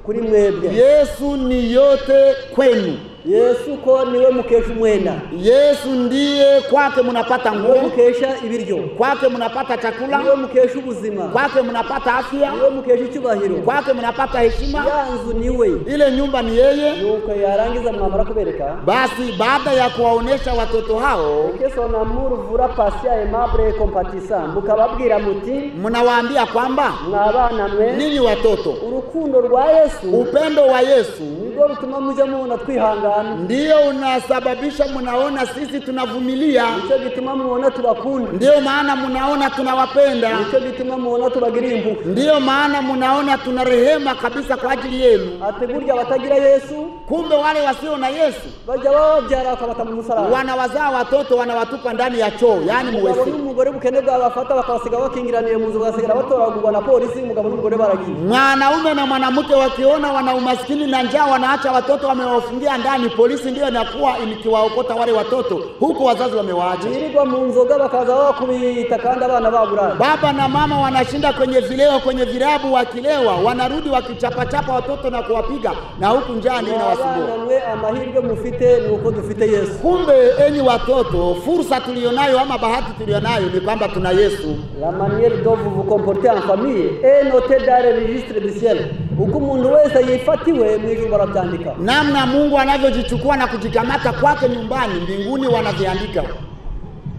kuri mwebwe. Yesu ni yote kwenu. Yesu ko niwe mukesha umwenda. Yesu ndiye kwake mnapata nguo, mukesha ibiryo, kwake mnapata chakula, niwe mukesha ubuzima, kwake mnapata afya, niwe mukesha icyubahiro, kwake mnapata heshima. Yanzu niwe, ile nyumba ni yeye. Nuko yarangiza mwamara kubereka, basi baada ya kuwaonesha watoto hao keso na muru vura patient aimable et compatissant, mukababwira muti, mnawaambia kwamba mwabana mwe ninyi watoto, urukundo rwa Yesu, upendo wa Yesu ndio rutuma muje mubona twihangana, ndio unasababisha mnaona sisi tunavumilia, nicyo gituma muona tubakunda, ndio maana mnaona tunawapenda, nicyo gituma muona tubagira impuhwe, ndio maana mnaona tuna rehema kabisa kwa ajili yenu. Ategurya batagira Yesu, kumbe wale wasio na Yesu bajya babyara akabata mu musaraba, wanawazaa watoto wanawatupa ndani ya choo, yani muwese. Umugore bukene bwabafata bakabasiga bakingiraniye mu nzu, bagasigara batoragurwa na polisi, umugabo n'umugore baragiye. Mwanaume na mwanamke wakiona wana umaskini na njaa wanaacha watoto wamewafungia ndani, polisi ndio inakuwa ikiwaokota wale watoto, huko wazazi wamewaacha. Irirwa mu nzoga bakaza bakubita kandi abana baburaye. Baba na mama wanashinda kwenye vileo, kwenye virabu wakilewa, wanarudi wakichapa watoto na kuwapiga, na huku njaa ndio inawasumbua. Mwe amahirwe mufite nuko dufite Yesu. Kumbe enyi watoto, fursa tulionayo ama bahati tulionayo ni kwamba tuna Yesu. La manière dont vous vous comportez en famille est notée dans le registre du ciel. Uko umuntu wese yifatiwe mu ijuru barabyandika. Namna Mungu anavyojichukua na kujikamata kwake nyumbani, mbinguni wanaviandika.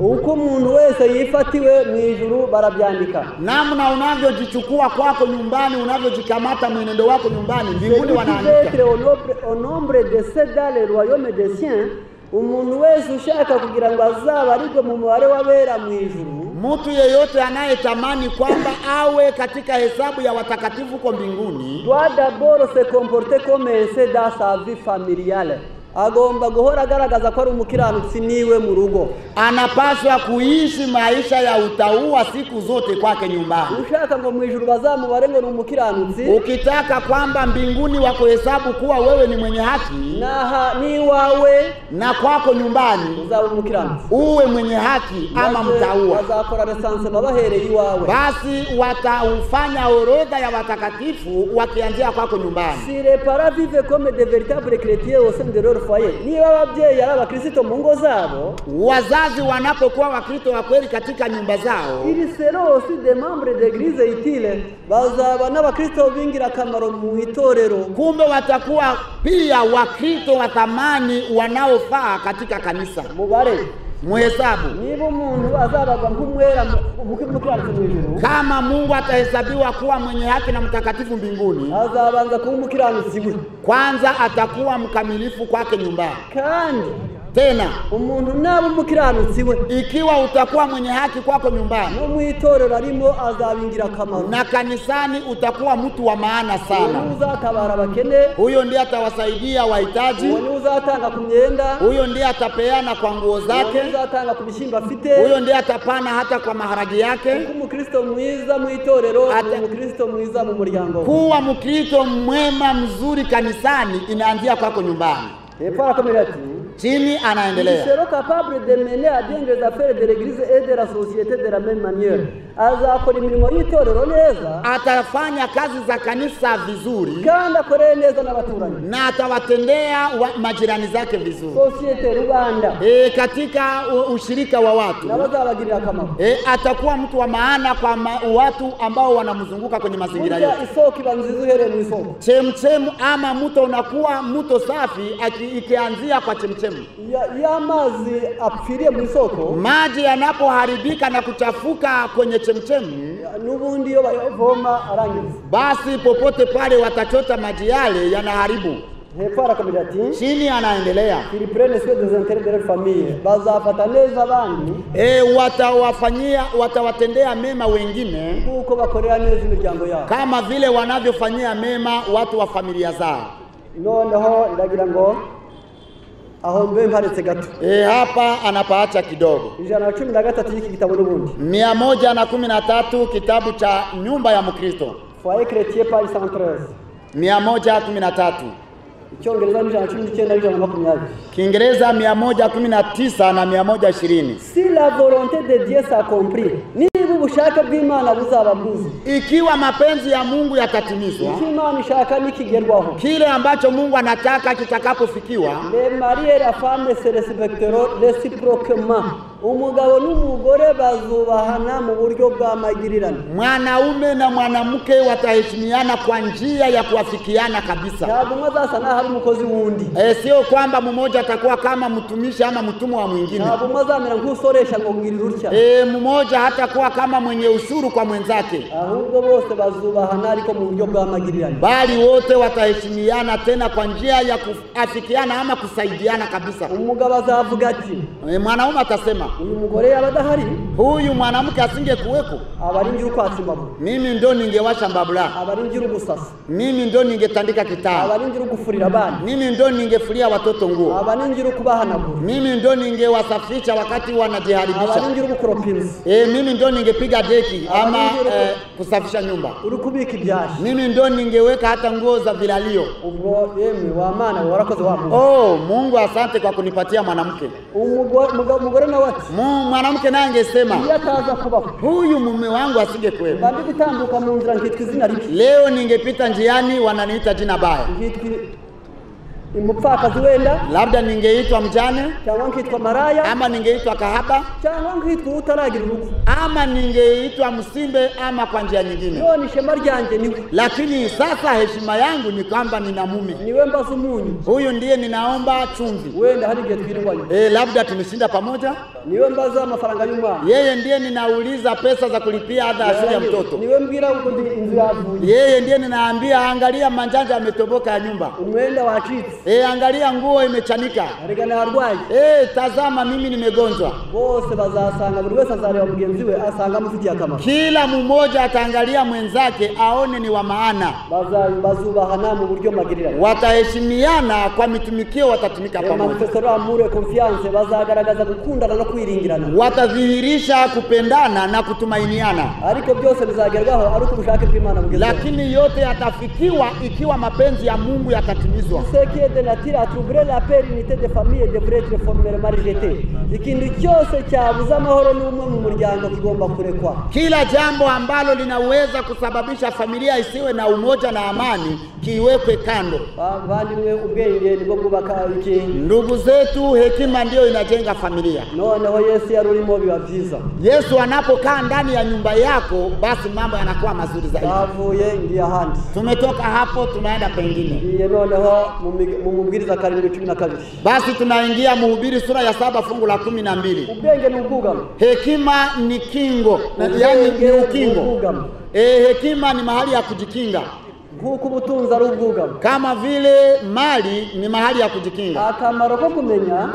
Uko umuntu wese yifatiwe mu ijuru barabyandika. Namna unavyojichukua kwako nyumbani, unavyojikamata mwenendo wako nyumbani, mbinguni wanaandika. Au nombre de ceux dans le royaume des cieux, umuntu wese ushaka kugira ngo azabarirwe mu mubare w'abera mu ijuru, mtu yeyote anayetamani kwamba awe katika hesabu ya watakatifu kwa mbinguni, doit d'abord se comporter comme un dans sa vie familiale. Agomba guhora agaragaza ko ari umukiranutsi niwe mu rugo. Anapaswa kuishi maisha ya utauwa siku zote kwake nyumbani. Ushaka ngo mu ijuru bazamubare ngo ni umukiranutsi, ukitaka kwamba mbinguni wakuhesabu kuwa wewe ni mwenye haki, ni wawe na kwako nyumbani uzaba umukiranutsi, uwe mwenye haki ama mtauwa, bazakora resanse babahereye iwawe. Basi wataufanya orodha ya watakatifu wakianzia kwako nyumbani. Si les parents vivent comme de véritables chrétiens au sein de leur foyer, niba ababyeyi ari abakristo mu ngo zabo, wazazi wanapokuwa wakristo wa kweli katika nyumba zao, ils seront aussi des membres d'église utile, bazaba n'abakristo bingira akamaro mu itorero. Kumbe watakuwa pia wakristo wa thamani wanaofaa katika kanisa. Mubare muhesabu, niba umuntu azabagwa nk'umwera mukiranutsi mu ijuru, kama Mungu atahesabiwa kuwa mwenye haki na mtakatifu mbinguni, azabanza kuba umukiranutsi we, kwanza atakuwa mkamilifu kwake nyumbani. Kandi Tena umuntu naba umukiranutsi we, ikiwa utakuwa mwenye haki kwako nyumbani, no mu itorero arimo azabingira akamaro, na kanisani utakuwa mtu wa maana sana. uzatabara abakene, Huyo ndiye atawasaidia wahitaji, uzatanga ku myenda, huyo ndiye atapeana kwa nguo zake, uzatanga ku bishimba afite, huyo ndiye atapana hata kwa maharagi yake. umukristo mwiza mu itorero, umukristo mwiza mu muryango. Kuwa mkristo mwema mzuri kanisani inaanzia kwako nyumbani. Chini anaendelea, sera capable de mener à bien les affaires de l'église et de la société de la même manière. Azakora imirimo y'itorero neza, atafanya kazi za kanisa vizuri, kandi akorere neza n'abaturanyi, na atawatendea majirani zake vizuri, societe rubanda, katika ushirika wa watu, na bazabagirira akamaro. Atakuwa mtu wa maana kwa watu ambao wanamzunguka kwenye mazingira yake. Isoko ibanziza uhereye mu isoko, chemchemu ama mto unakuwa mto safi ikianzia kwa chemchemu. Ya mazi apfirie mu isoko, maji yanapoharibika na kuchafuka kwenye chemchemu, nubundi yo bayavoma arangiza, basi popote pale watachota maji yale yanaharibu. Chini anaendelea, bazafata neza abandi, watawatendea mema wengine kuko bakorera neza imiryango yao, kama vile wanavyofanyia mema watu wa familia zao. Noneho ndagira ngo aho mbe mparetse gato, hapa anapaacha kidogo. 113 y'iki gitabo n'ubundi 113 kitabu cha nyumba ya Mkristo, Foyer Chrétien page 113, 113. Icyongereza ni 119 Kiingereza 119 na 120. Si la volonté de Dieu s'accomplit, niba ubushake bw'Imana buzaba bwuzuye, ikiwa mapenzi ya Mungu yatatimizwa, Imana ishaka nikigerwaho, kile ambacho Mungu anataka kitakapofikiwa, le mari et la femme se respecteront réciproquement, umugabo n'umugore bazubahana mu buryo bwa magirirana, mwanaume na mwanamke wataheshimiana kwa njia ya kuafikiana kabisa. Ntabwo mwazasa na hari umukozi wundi, sio kwamba mmoja atakuwa kama mtumishi ama mtumwa wa mwingine. Ntabwo mwazamera nk'usoresha ngo ngirira utya, mmoja hatakuwa kama mwenye ushuru kwa mwenzake, ahubwo bose bazubahana ariko mu buryo bwa magirirana, bali wote wataheshimiana tena kwa njia ya kuafikiana ama kusaidiana kabisa. Umugabo azavuga ati, mwanaume atasema, uyu mugore yabadahari, huyu mwanamke asingekuweko, abaringira ukwatsa imbavu, mimi ndo ningewasha mbabula, abaringira ugusasa, mimi ndo ningetandika kitanda, abaringira ugufurira abana, mimi ndo ningefulia watoto nguo, abaringira ukubahanagura, mimi ndo ningewasafisha wakati wanajiharibisha, abaringira ugukoropa inzu, mimi ndo ningepiga deki ama kusafisha nyumba, uri kubika ibyashi, mimi ndo ningeweka hata nguo za vilalio. Ubwo yemwe wa mana warakoze wa Mungu. Mungu asante kwa kunipatia mwanamke. Umugore na wati, mwanamke naye angesema, yataza kubaho, huyu mume wangu asingekuwepo, bandi bitambuka mu nzira nkitwa izina ribi, leo ningepita njiani wananiita jina baya, nkitwa umupfakazi wenda, labda ningeitwa mjane, cyangwa nkitwa maraya, ama ningeitwa kahaba, cyangwa nkitwa utaragira urugo, ama ningeitwa msimbe, ama kwa njia nyingine. None ishema ryanjye niwe, lakini sasa heshima yangu ni kwamba nina mume, niwe mbaza umunyu, huyu ndiye ninaomba chumvi, wenda hari igihe twirwanye, labda tumeshinda pamoja, niwe mbaza amafaranga y'umwana, yeye ndiye ninauliza pesa za kulipia ada ya shule ya mtoto, niwe mbwira uko inzu yavuye, yeye ndiye ninaambia angalia manjanja ametoboka ya nyumba, umwenda wacitse, angalia nguo imechanika, arigana arwaye, tazama mimi nimegonjwa. Bose bazasanga buri wese azareba mugenzi we asanga mufitiye akamaro, kila mmoja ataangalia mwenzake aone ni wa maana, bazubahana mu buryo magirirana, wataheshimiana kwa mitumikio, watatumika pamoja, manifestera amure confiance, bazagaragaza gukundana no kwiringirana, watadhihirisha kupendana na kutumainiana, ariko byose bizagerwaho ari ubushake bw'Imana bugeze, lakini yote yatafikiwa ikiwa mapenzi ya Mungu yatatimizwa. de nature à troubler la paix, l'unité de famille devrait être formellement rejeté. Ikintu cyose cyabuza amahoro n'umwe mu muryango kigomba kurekwa. Kila jambo ambalo linaweza kusababisha familia isiwe na umoja na amani kiwekwe kando. Bandimwe ubwenge nibwo bwubaka iki. Ndugu zetu, hekima ndio inajenga familia. Noneho Yesu yarurimo biba byiza. Yesu anapokaa ndani ya nyumba yako, basi mambo yanakuwa mazuri zaidi. Bavuye ngiye ahandi. Tumetoka hapo tunaenda pengine. Iye noneho mu mubwiriza 7:12. Basi tunaingia Mhubiri sura ya 7 fungu la 12. Ubwenge ni ubwugamo. Hekima ni kingo, yani ni ukingo. Hekima ni mahali ya kujikinga. nk'uko ubutunzi ari ubwugamo, kama vile mali ni mahali ya kujikinga. akamaro ko kumenya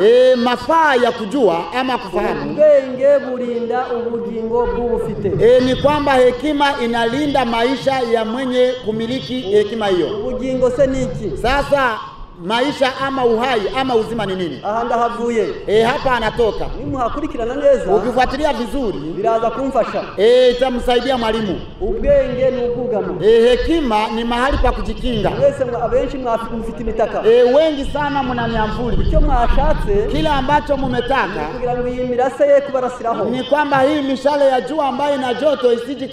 Mafaa ya kujua ama kufahamu, ubwenge burinda ubugingo bw'ubufite. ni kwamba hekima inalinda maisha ya mwenye kumiliki hekima hiyo. Ubugingo se niki? Sasa maisha ama uhai ama uzima ni nini? Aha ndahavuye. Hapa anatoka. Nimuhakurikirana neza, Ukifuatilia vizuri biraza kumfasha. Itamsaidia mwalimu. Ubwenge ni ubwugamo. Hekima ni mahali pa kujikinga. Mwese abenshi mwafite imitaka. Wengi sana mna miamvuli. Icyo mwashatse, kila ambacho mumetaka kugira ngo iyi mirase ye kubarasiraho, ni kwamba hii mishale ya jua ambayo ina joto isije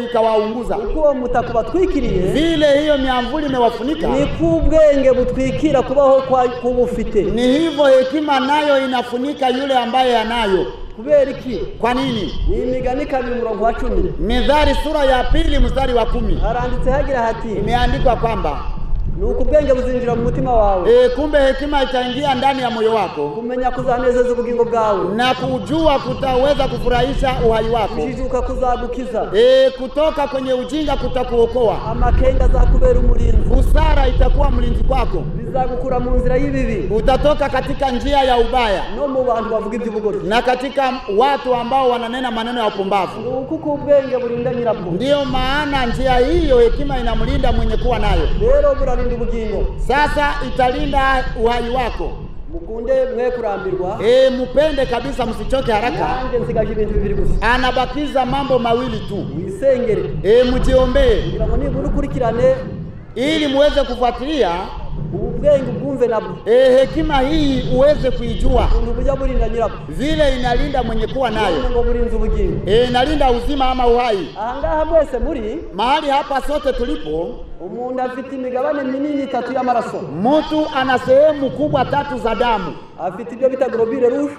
ikawaunguza. uko mutaka batwikiriye, vile hiyo miamvuli imewafunika, ni kubwenge butwikira kubaho kwa kubufite. Ni hivyo hekima nayo inafunika yule ambaye anayo. Kubera iki? Kwa nini? Ni Imigani 2:10. Mithali sura ya 2 mstari wa 10. Haranditse hagira hati, imeandikwa kwamba nuko ubwenge buzinjira mu mutima wawe. Kumbe hekima itaingia ndani ya moyo wako, kumenya kuzanezeza ubugingo bwawe, na kujua kutaweza kufurahisha uhai wako, kujijuka kuzagukiza, kutoka kwenye ujinga kutakuokoa, amakenga zakubera umurinzi, busara itakuwa mlinzi kwako, bizagukura mu nzira y'ibibi, utatoka katika njia ya ubaya, no mu bantu bavuga iby'ubugoryi, na katika watu ambao wananena maneno ya upumbavu. Nuko ubwenge burinda nyirabwo. Ndio maana njia hiyo hekima inamlinda mwenye kuwa nayo. Rero burarinda ubugingo. Sasa italinda uhai wako. Mukunde mwe kurambirwa. Mupende kabisa, msichoke haraka. Nange nsigaje ibintu bibiri gusa. Anabakiza mambo mawili tu. Wisengere. Mujiombee. Kugira ngo nibura ukurikirane, ili muweze kufuatilia ubwenge ubwumve nabwo. Hekima hii uweze kuijua. Ubuja burinda nyirabwo. Vile inalinda mwenye kuwa nayo. Ngo burinze ubugingo. Inalinda uzima ama uhai. Ahangaha mwese muri mahali hapa sote tulipo, umuntu afite imigabane minini 3 y'amaraso. Mtu ana sehemu kubwa 3 za damu. Afite ibyo bita globule rouge.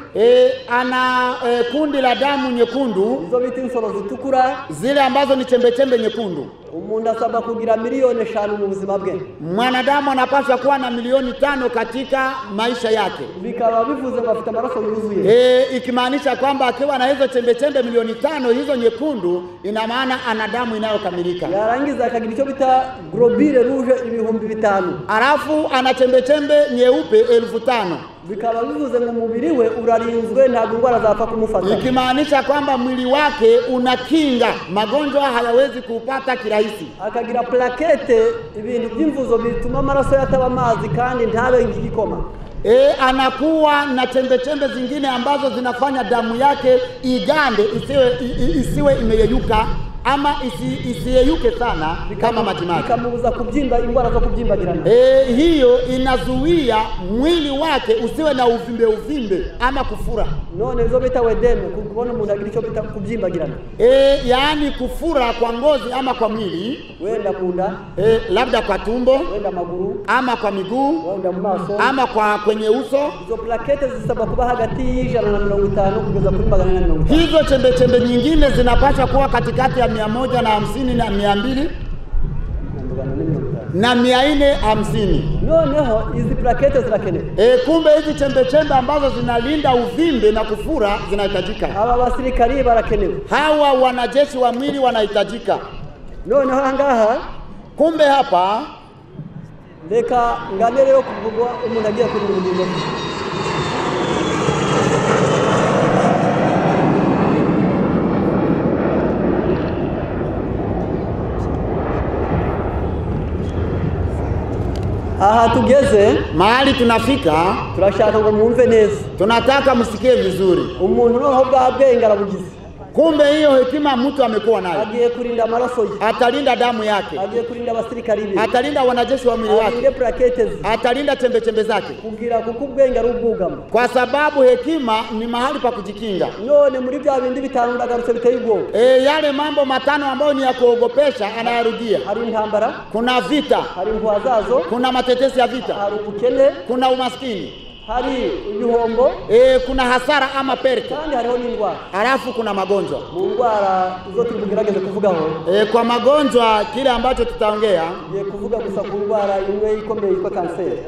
Ana kundi la damu nyekundu. Izo bita insoro zitukura. Zile ambazo ni chembe chembe nyekundu. Umuntu asaba kugira milioni 5 mu buzima bwe. Mwanadamu anapaswa kuwa na milioni 5 katika maisha yake. Bikaba bivuze ngo afite amaraso yuzuye. Ikimaanisha kwamba akiwa na hizo chembe chembe milioni 5 hizo nyekundu, ina maana ana damu inayokamilika. Yarangiza akagira icyo bita globule rouge 5,000. Alafu ana chembe chembe nyeupe 5,000. Bikaba bivuze ngo umubiri we urarinzwe, nta ngwara zapfa kumufata. Ikimaanisha kwamba mwili wake unakinga, magonjwa hayawezi kupata kirahisi. Akagira plakete, ibintu by'imvuzo bituma amaraso yataba amazi kandi ntabe ngigikoma. Anakuwa na chembe chembe zingine ambazo zinafanya damu yake igande, isiwe imeyeyuka ama isiyeyuke sana kama majimaji. Ikamubuza kubyimba, ingwara zo kubyimbagirana. Hiyo inazuia mwili wake usiwe na uvimbe ama kufura. None zo bita wedeme, kubona umuntu agira icyo bita kubyimbagirana. Yaani kufura kwa ngozi ama kwa mwili, wenda munda, labda kwa tumbo, wenda maguru, ama kwa miguu, wenda maso, ama kwenye uso. Hizo plakete zisaba kuba hagati y'150 kugeza kuri 450. Hizo chembe chembe nyingine zinapaswa kuwa katikati ya 150 na 200 na 450. Noneho hizi plakete zirakenewe. Kumbe hizi chembe chembe ambazo zinalinda uvimbe na kufura zinahitajika. Aba basirikari barakenewe. Hawa wanajeshi wa mwili wanahitajika. Noneho ahangaha, kumbe hapa reka ngane rero kuvugwa umuntu agiye kuri ubugingo. Aha tugeze, mahali tunafika, turashaka ngo mwumve neza. Tunataka msikie vizuri. Umuntu noho bwa bwenge arabugize. Kumbe hiyo hekima mtu amekuwa nayo. Agiye kurinda amaraso ye. Atalinda damu yake. Agiye kurinda abasirikari be. Atalinda wanajeshi wa mwili wake. Alinda plakete. Atalinda chembe chembe zake. Kugira kuko ubwenge ari ubwugamo. Kwa sababu hekima ni mahali pa kujikinga. None muri bya bindi bitanu ndagarutse biteye ubwoba. Yale mambo matano ambayo ni ya kuogopesha anayarudia. Hari intambara, kuna vita, hari nkwazazo, kuna matetesi ya vita, hari ubukene, kuna umaskini, hari ibihombo, kuna hasara ama perke, kandi hariho n'indwara. Halafu kuna magonjwa. Mu ndwara izo tugerageza kuvugaho, Kwa magonjwa kile ambacho tutaongea, ngiye kuvuga gusa ku ndwara imwe ikomeye yitwa kanseri.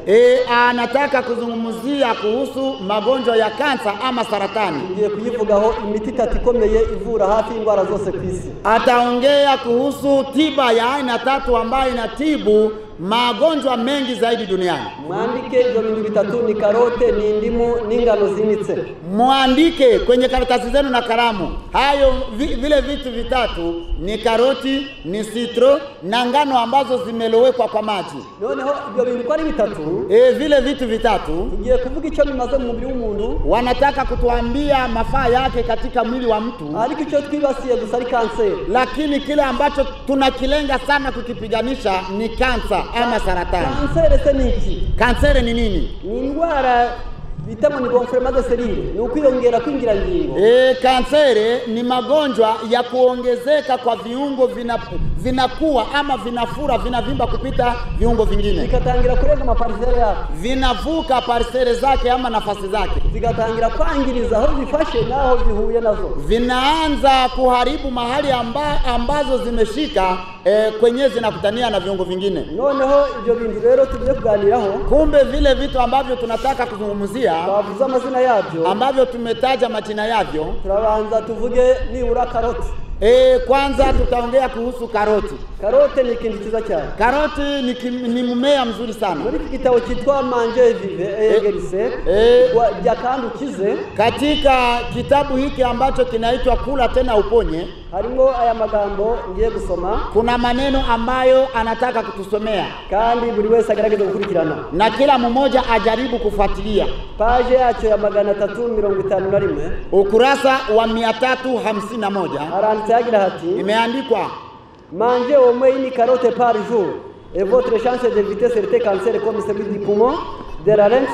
Anataka kuzungumzia kuhusu magonjwa ya kansa ama saratani. Ngiye kuyivugaho imiti 3 ikomeye ivura hafi indwara zose ku isi. Ataongea kuhusu tiba ya aina 3 ambayo inatibu magonjwa mengi zaidi duniani. Mwandike ibyo bintu bitatu: ni karote, ni indimu, n'ingano zinitse. Mwandike kwenye karatasi zenu na kalamu. Hayo vile vitu vitatu ni karoti, ni citro na ngano ambazo zimelowekwa kwa maji. Noneho ibyo bintu kwa ari bitatu, vile vitu vitatu tugiye kuvuga icyo bimaze mu mubiri w'umuntu. Wanataka kutuambia mafaa yake katika mwili wa mtu, ariko icyo twibasiye gusa ari kanseri. Lakini kile ambacho tunakilenga sana kukipiganisha ni kansa ama saratani. Kanseri se niki? Kanseri ni nini? Ni indwara bitamo ni gonflement de cellules, ni ukwiyongera kwingira ngingo. Kanseri ni magonjwa ya kuongezeka kwa viungo vinakuwa ama vinafura, vinavimba kupita viungo vingine. Vikatangira kurenga maparisere yako, vinavuka parisere zake ama nafasi zake, vikatangira kwangiriza aho zifashe naho zihuye nazo, vinaanza kuharibu mahali ambazo zimeshika kwenye zinakutania na viungo vingine. Noneho ibyo bintu rero tugiye kuganiraho, kumbe vile vitu ambavyo tunataka kuzungumzia, bavuze amazina yabyo, ambavyo tumetaja majina yavyo, turabanza tuvuge nibura karoti. Kwanza tutaongea kuhusu karoti. Karoti ni kintu kiza cyane. Karoti ni mmea mzuri sana. Muri kitabo kitwa Manger Vive Egerise ya kandu kize, katika kitabu hiki ambacho kinaitwa Kula Tena Uponye, harimo aya magambo ngiye gusoma. Kuna maneno ambayo anataka kutusomea, kandi buri wese agerageza gukurikirana na kila mmoja ajaribu kufuatilia. Page yacho ya 351, ukurasa wa 351, aranditse agira hati, imeandikwa: Mangez au moins une carotte par jour et votre chance d'éviter certains cancers comme celui du poumon, de la larynx,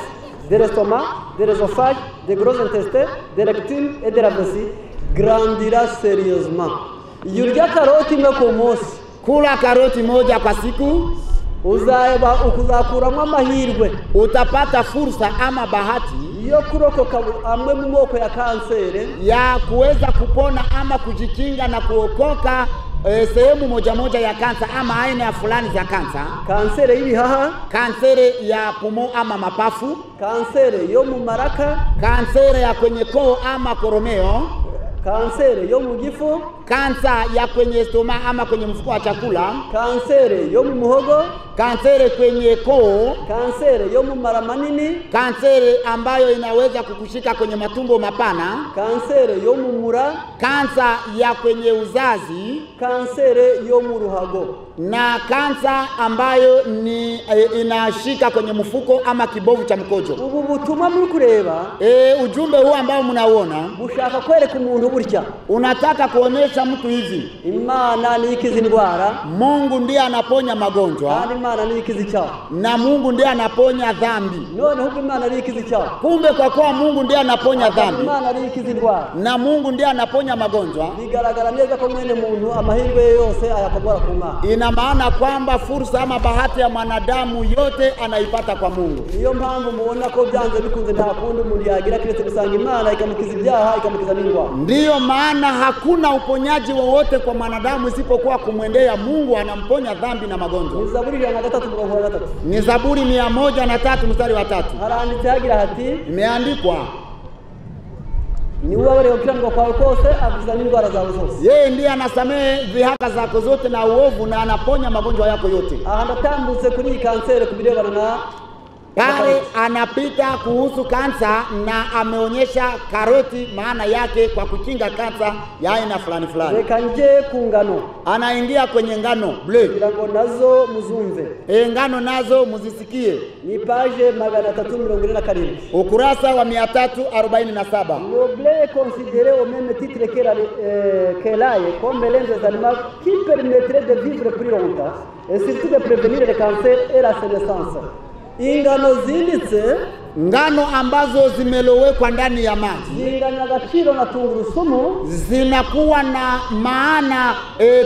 de l'estomac, de l'œsophage, des gros intestins, de rectum et de la vessie grandira sérieusement. Yurya karoti imwe ku munsi. Kula karoti moja kwa siku, ukuzakuramo amahirwe, utapata fursa ama bahati yo kurokoka amwe mu moko ya kanseri, ya kuweza kupona ama kujikinga na kuokoka sehemu moja ya kansa ama aina ya fulani za kansa. Kanseri y'ibihaha, kanseri ya pumo ama mapafu, kanseri yo mu maraka, kanseri ya kwenye koo ama koromeo, kanseri yo mu gifu, kansa ya kwenye stoma ama kwenye mfuko wa chakula, kanseri yo mu muhogo, kanseri kwenye koo, kanseri yo mu mara manini, kanseri ambayo inaweza kukushika kwenye matumbo mapana, kanseri yo mu mura, kansa ya kwenye uzazi, kanseri yo mu ruhago, na kansa ambayo ni inashika kwenye mfuko ama kibovu cha mkojo. Ubu butumwa muri kureba, ujumbe huu ambao mnaona bushaka kwereka umuntu burya, unataka kuonesha mtu hivi: Imana ni ikiza indwara, Mungu ndiye anaponya magonjwa, kandi Imana ni ikiza icyaha, na Mungu ndiye anaponya dhambi. Noneho Imana ni ikiza icyaha, kumbe kwa kuwa Mungu ndiye anaponya dhambi, Imana ni ikiza indwara, na Mungu ndiye anaponya magonjwa, bigaragara neza ko mwene muntu amahirwe yose ayakobora ku Mana. Ina maana kwamba fursa ama bahati ya mwanadamu yote anaipata kwa Mungu. Niyo mpamvu muona ko byanze bikunze nta kundi umuntu yagira kiretse gusanga Imana ikamukiza ibyaha, ikamukiza n'indwara. Ndiyo maana hakuna uponyaji wowote kwa mwanadamu isipokuwa kumwendea Mungu, anamponya dhambi na magonjwa. Ni Zaburi 103:3. Ni Zaburi 103 mstari wa 3. Haranditse hagira hati, imeandikwa: ni uwabare ukirango kwawe kose akukiza n'indwara zawe zose. Yeye ndiye anasamehe dhihaka zako zote na uovu, na anaponya magonjwa yako yote. Aha ndatambutse kuri iyi kanseri kubirebana na pale anapita kuhusu kansa na ameonyesha karoti maana yake kwa kukinga kansa ya aina fulani fulani. Reka nje ku ngano. Anaingia kwenye ngano bleu, ngo nazo muzumve. Ngano nazo muzisikie. Ni page 347, ukurasa wa 347. Le blé est considéré au même titre que l'ail comme l'un des aliments qui permettrait de vivre plus longtemps et surtout de prévenir le cancer et la sénescence. Ingano zinditse, ngano ambazo zimelowekwa ndani ya maji, zinganya agaciro na tungurusumu, zinakuwa na maana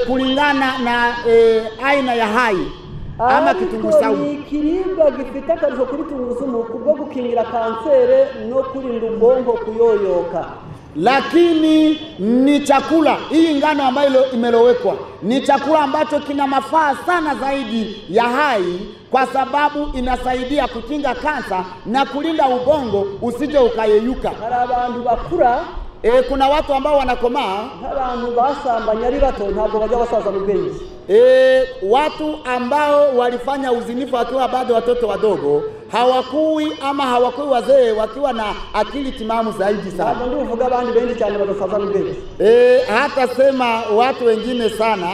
kulingana na aina ya hai. ama kitunguu saumu. Ni ikiribwa gifite akarusho kuri tungurusumu kubwo gukingira kansere no kurinda ubwonko kuyoyoka. Lakini ni chakula, hii ngano ambayo imelowekwa ni chakula ambacho kina mafaa sana zaidi ya hai, kwa sababu inasaidia kukinga kansa na kulinda ubongo usije ukayeyuka. Hari abantu bakura, kuna watu ambao wanakomaa, abantu basambanya ari bato ntabwo bajya basaza mu bwenge. Watu ambao walifanya uzinifu wakiwa bado watoto wadogo hawakui ama hawakui wazee wakiwa na akili timamu zaidi sana. Ndio uvuga abandi benshi cyane badasaza mu bwenge. Hata sema watu wengine sana,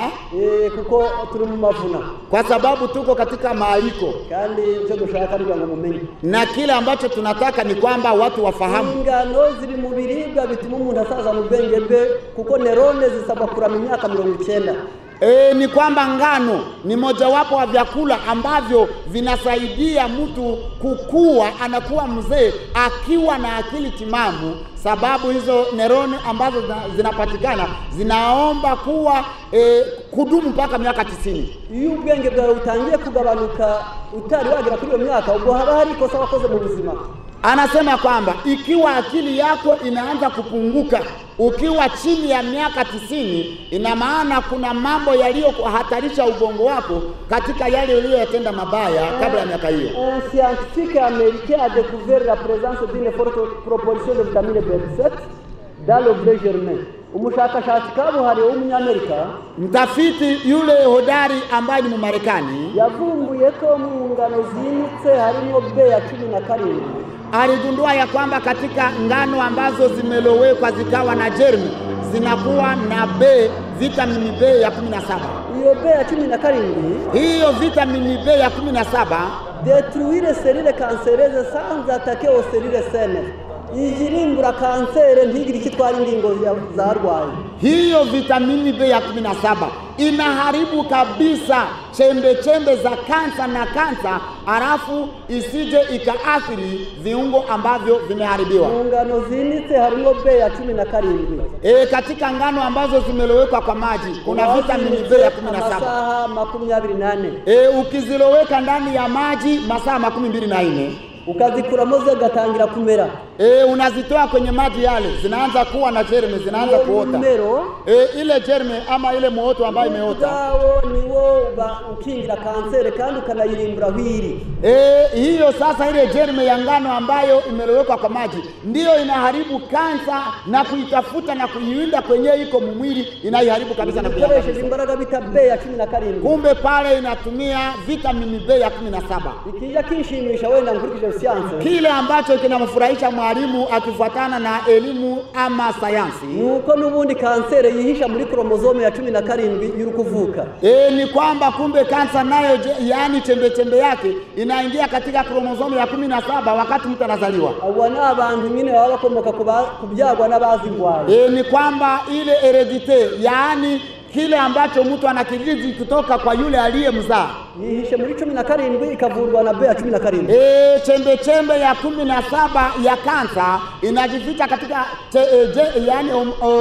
kuko turi mu mavuna, kwa sababu tuko katika maaliko, kandi icyo dushaka ni ngo mumenye, na kile ambacho tunataka ni kwamba watu wafahamu ingano ziri mu biribwa bituma umuntu asaza mu bwenge bwe, kuko nerone zisaba kurama imyaka 90. Ni kwamba ngano ni mojawapo wa vyakula ambavyo vinasaidia mtu kukua, anakuwa mzee akiwa na akili timamu, sababu hizo neroni ambazo zinapatikana zinaomba kuwa kudumu mpaka miaka 90. Iyo ubwenge bwawe utangiye kugabanuka utari wagera kuri iyo myaka, ubwo haba hari ikosa wakoze mu buzima. Anasema kwamba ikiwa akili yako inaanza kupunguka ukiwa chini ya miaka 90, ina maana kuna mambo yaliyohatarisha ubongo wako katika yale uliyotenda mabaya kabla ya miaka hiyo. Un scientifique américain a découvert la présence d'une forte proportion de vitamine B7 dans le blé germain. Umushakashatsi kabuhariwe w'umunyamerika, mtafiti yule hodari ambaye ni Mmarekani, yavumbuye ko mu ngano zinitse harimo B ya 17. Aligundua ya kwamba katika ngano ambazo zimelowekwa zikawa na germi zinakuwa na vitamini B ya 17. Hiyo B ya 17, hiyo vitamini B ya 17 détruire cellules cancéreuses sans attaquer aux cellules saines. Ijirimbura kansere ntigire ikitwara ingingo zarwaye. Hiyo vitamini B ya 17 inaharibu kabisa chembe za kansa na kansa, alafu isije ikaathiri viungo ambavyo vimeharibiwa. Ngano zinitse harimo B ya 17. Katika ngano ambazo zimelowekwa kwa maji kuna vitamini B ya 17. Masaa 24. Ukiziloweka ndani ya maji masaa 24, ukazikuramo zigatangira kumera. Unazitoa kwenye maji yale, zinaanza kuwa na germe, zinaanza kuota. Ile germe ama ile mooto ambayo imeota, niwo ukingira kansere kandi ukanayirimbura hwiri. Hiyo sasa ile germe ya ngano ambayo imelowekwa kwa maji ndio inaharibu kansa na kuitafuta na kuiwinda kwenye iko mwili, inaiharibu kabisa na kuiacha imbaraga bita B ya 17. Kumbe pale inatumia vitamini B ya 17. Ikija kishimisha wenda nkurikije science, kile ambacho kinamfurahisha mwalimu akifuatana na elimu ama sayansi, nuko nubundi kansere yihisha muri kromosome ya 17 yurukuvuka. Ni kwamba kumbe kansa nayo yani chembe yake inaingia katika kromosome ya 17 wakati mtu anazaliwa. Abana abantu nyine baba bakomoka kubyagwa n'abazingwaye. Ni kwamba ile heredite, yani kile ambacho mtu anakirithi kutoka kwa yule aliyemzaa, yihishe muri 17 ikavurwa na B ya 17. Chembe ya 17 ya kansa inajificha katika yani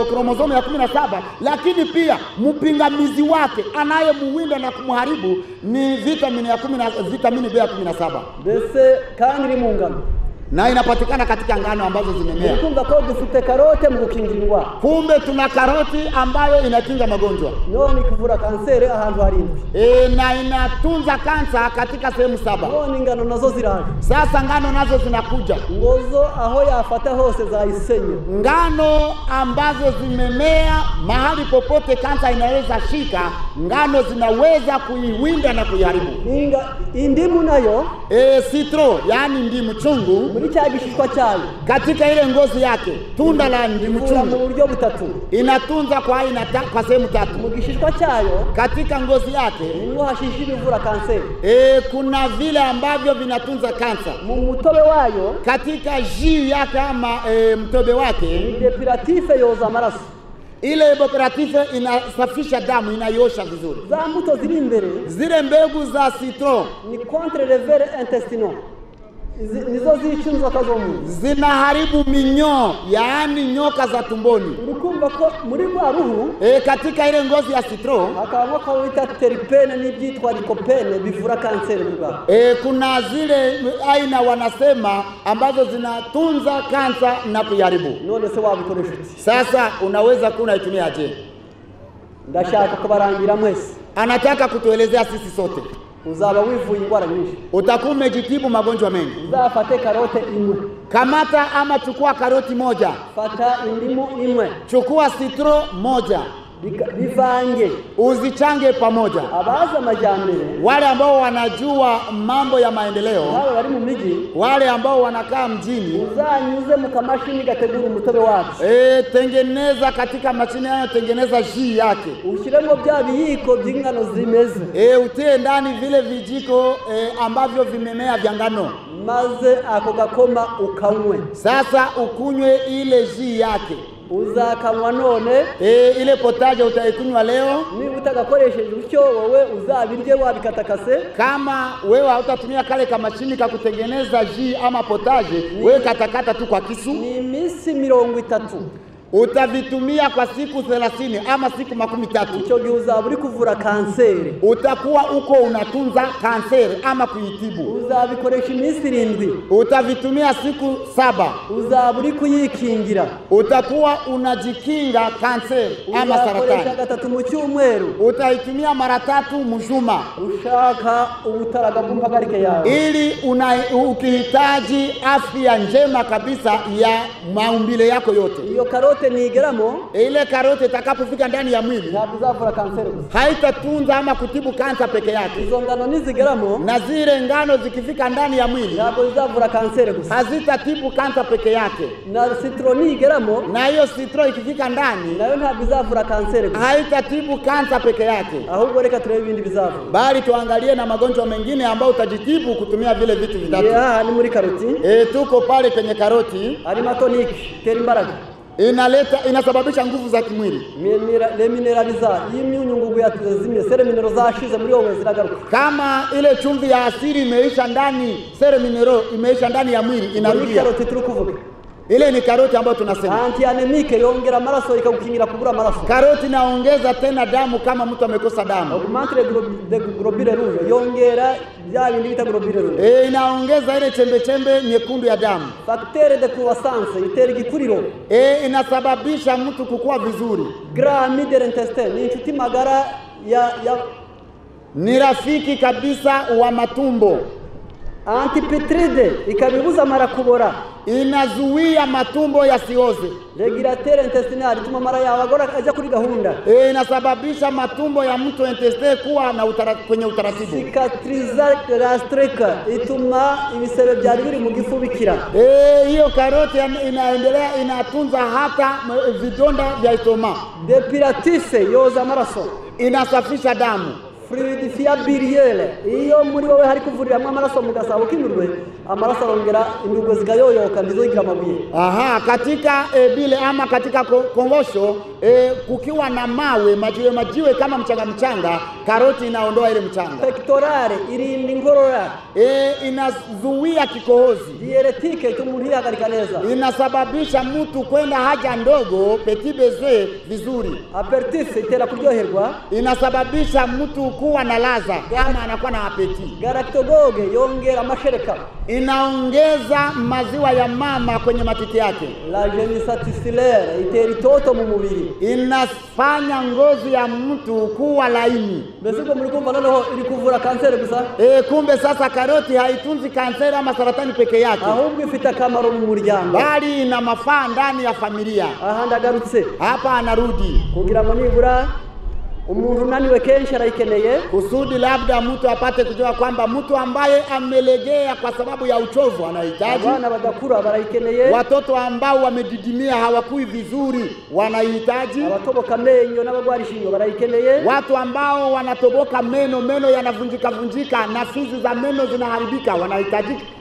kromosome ya 17, lakini pia mpingamizi wake anayemuwinda na kumharibu ni vitamini B ya 17. Bese kandi mu ngano na inapatikana katika ngano ambazo zimemea. Kumbe kwa dufite karote mu gukingira indwara. Kumbe tuna karoti ambayo inakinga magonjwa. None kuvura kansere ahantu harindwi. Na inatunza kansa katika sehemu 7. None ngano nazo ziraje. Sasa ngano nazo zinakuja. Ngozo aho yafata hose zayisenye. Ngano ambazo zimemea mahali popote kansa inaweza shika, ngano zinaweza kuiwinda na kuiharibu. Indimu nayo, citro, yani ndimu chungu, muri cya gishishwa cyayo, katika ile ngozi yake, tunda la ndimu chungu mu buryo butatu. Inatunza kwa sehemu 3. Mu gishishwa cyayo, katika ngozi yake niho hashishi bivura kanseri. Kuna vile ambavyo vinatunza kansa. Mu mutobe wayo, katika jus yake ama mtobe wake, depurative yoza amaraso. Ile depurative inasafisha damu, inaiosha vizuri. Za mbuto ziri imbere, zile mbegu za citron ni contre les vers intestinaux. nizo zica inzoka zo mu nda. Zinaharibu minyoo, yaani nyoka za tumboni. Urukumva ko muri rwa ruhu Katika ile ngozi ya citron hakabamo ko bita terpene n'ibyitwa lycopene bivura kanseri mu Rwanda. Kuna zile aina wanasema ambazo zinatunza kansa na kuiharibu. None se wabikoresha uti? Sasa unaweza kunaitumia je? Ndashaka kubarangira mwese. Anataka kutuelezea sisi sote. Uzaba wivuye indwara nyinshi. Utakuwa umejitibu magonjwa mengi. Uzafate karote imwe. Kamata ama chukua karoti moja. Fata indimu imwe. Chukua citron moja. Bivange. Uzichange pamoja. Abaza majambere. Wale ambao wanajua mambo ya maendeleo. Hao bari mu miji. Wale ambao wanakaa mjini. Uzanyuze mu kamashini gategura umutobe wako. Tengeneza katika mashine hayo, tengeneza jus yake. Ushiremo bya biyiko by'ingano zimeze. Utie ndani vile vijiko ambavyo vimemea vya ngano. Maze ako gakoma ukanywe. Sasa ukunywe ile jus yake. Uzakanywa none ile potaje utaikunywa leo. Ni utagakoresheje utyo wowe uzabirye wabikatakase. Kama wewe hautatumia kale kama mashini ka kutengeneza jus ama potaje, wewe katakata tu kwa kisu. Ni misi 30. Utavitumia kwa siku 30 ama siku 13. Icyo gihe uzaba uri kuvura kanseri. Utakuwa uko unatunza kanseri ama kuitibu. Uzabikoresha iminsi 7. Utavitumia siku 7. Uzaba uri kuyikingira. Utakuwa unajikinga kanseri ama saratani. Uzakoresha 3 mu cyumweru. Utaitumia mara 3 mjuma. Ushaka ubutaraga bw'mpagarike yawe. Ili ukihitaji afya njema kabisa ya maumbile yako yote. Iyo karote nigeramo, ile karote itakapofika ndani ya mwili ntabwo izavura kanseri gusa. Haitatunza ama kutibu kansa peke yake. Izo ngano nizigeramo, na zile ngano zikifika ndani ya mwili ntabwo izavura kanseri gusa. Hazitatibu kansa peke yake. Na citron nigeramo, na hiyo citron ikifika ndani nayo ntabwo izavura kanseri gusa. Haitatibu kansa peke yake. Ahubwo reka turebe ibindi bizavura. Bali tuangalie na magonjwa mengine ambayo utajitibu kutumia vile vitu vitatu. Ni muri karoti. Tuko pale kwenye karoti. Harimo tonic, tera imbaraga. Inasababisha nguvu za kimwili. Le mineraliza y'imyunyungugu yazimye, sere minero zashize muri wowe ziragaruka. Kama ile chumvi ya asili imeisha ndani, sere minero imeisha ndani ya mwili inarudia. Karoti turi kuvuga. Ile ni karoti ambayo tunasema. Anti-anemique yongera amaraso ikagukingira kubura amaraso. Karoti inaongeza tena damu kama mtu amekosa damu. Augmente le globule rouge, yongera bya bindi bita globule rouge. Inaongeza ile chembe chembe nyekundu ya damu. Facteur de croissance, itera igikuriro. Inasababisha mtu kukua vizuri. Gras de l'intestin, ni inshuti magara ni rafiki kabisa wa matumbo. Antipetride ikabibuza mara kubora. Inazuia matumbo yasioze. Regulateur intestinal ituma mara yawe agora aja kuri gahunda. Inasababisha matumbo ya mtu intestin kuwa na kwenye utaratibu. Cicatriza gastrique ituma ibisebe byari biri mu gifu bikira. Hiyo karoti inaendelea inatunza hata vidonda vya istoma. Depuratrice yoza amaraso. Inasafisha damu. Fluidifia biliaire iyo muri wowe hari kuvuriramo amaraso mu gasabo k'indurwe, amaraso arongera indurwe zigayoyoka ndizogira amabuye. Katika bile ama katika kongosho kukiwa na majiwe kama mchanga, karoti inaondoa ile mchanga. Pectorale irinda inkorora. Inazuia kikohozi. Diuretique ituma ihagarika neza. Inasababisha mtu kwenda haja ndogo, petit besoin vizuri. Aperitif itera kuryoherwa. Inasababisha mtu kuwa na ladha kama anakuwa na apeti. Galactogogue yongera amashereka. Inaongeza maziwa ya mama kwenye matiti yake. La genisa testillaire itera itoto mu mubiri. Inafanya ngozi ya mtu kuwa laini. Mbese uko muri kumva noneho iri kuvura kanseri gusa? Kumbe sasa karoti haitunzi kanseri ama saratani peke yake. Ahubwo ifite akamaro mu muryango. Bali ina mafaa ndani ya familia. Ndagarutse. Hapa anarudi. Kugira ngo nibura umuntu naniwe kenshi arayikeneye, kusudi labda mtu apate kujua kwamba mtu ambaye amelegea kwa sababu ya uchovu anahitaji. Abana badakura barayikeneye. Watoto ambao wamedidimia hawakui vizuri wanahitaji. Abatoboka menyo n'abagwara ishinyo barayikeneye. Watu ambao wanatoboka meno yanavunjika na fizi za meno zinaharibika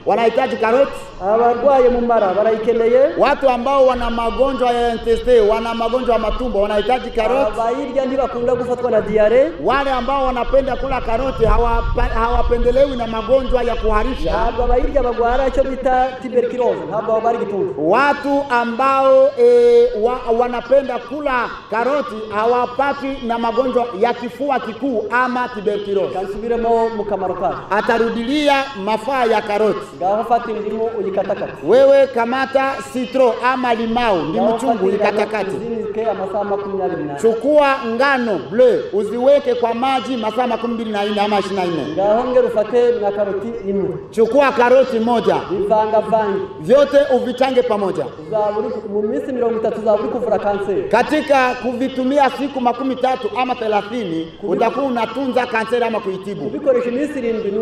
wanahitaji karoti. Abarwaye mu mara barayikeneye. Watu ambao wana magonjwa ya intestin, wana magonjwa ya matumbo wanahitaji karoti. Abayirya ntibakunda gufatwa na diare. Wale ambao wanapenda kula karoti hawapendelewi na magonjwa ya kuharisha. Ntabwo abayirya bagwara icyo bita tuberculose, ntabwo bagwara igituntu. Watu ambao wanapenda kula karoti hawapati na magonjwa ya kifua kikuu ama tuberculose. Kansubiremo mu kamaro kayo. Atarudilia mafaa ya karoti. Ngaho fata indimu uyikatakata. Wewe kamata citro ama limau, ndimu chungu ikatakate. Chukua ngano bleu uziweke kwa maji masaa 24 ama 24. Ngaho ngero ufate na karoti imwe. Chukua karoti moja. Ivanga vangi. Vyote uvichange pamoja. Mu minsi 30 zaburi kuvura kanseri. Katika kuvitumia siku 30 ama 30 utakuwa unatunza kanseri ama kuitibu. Ubikoresha iminsi 7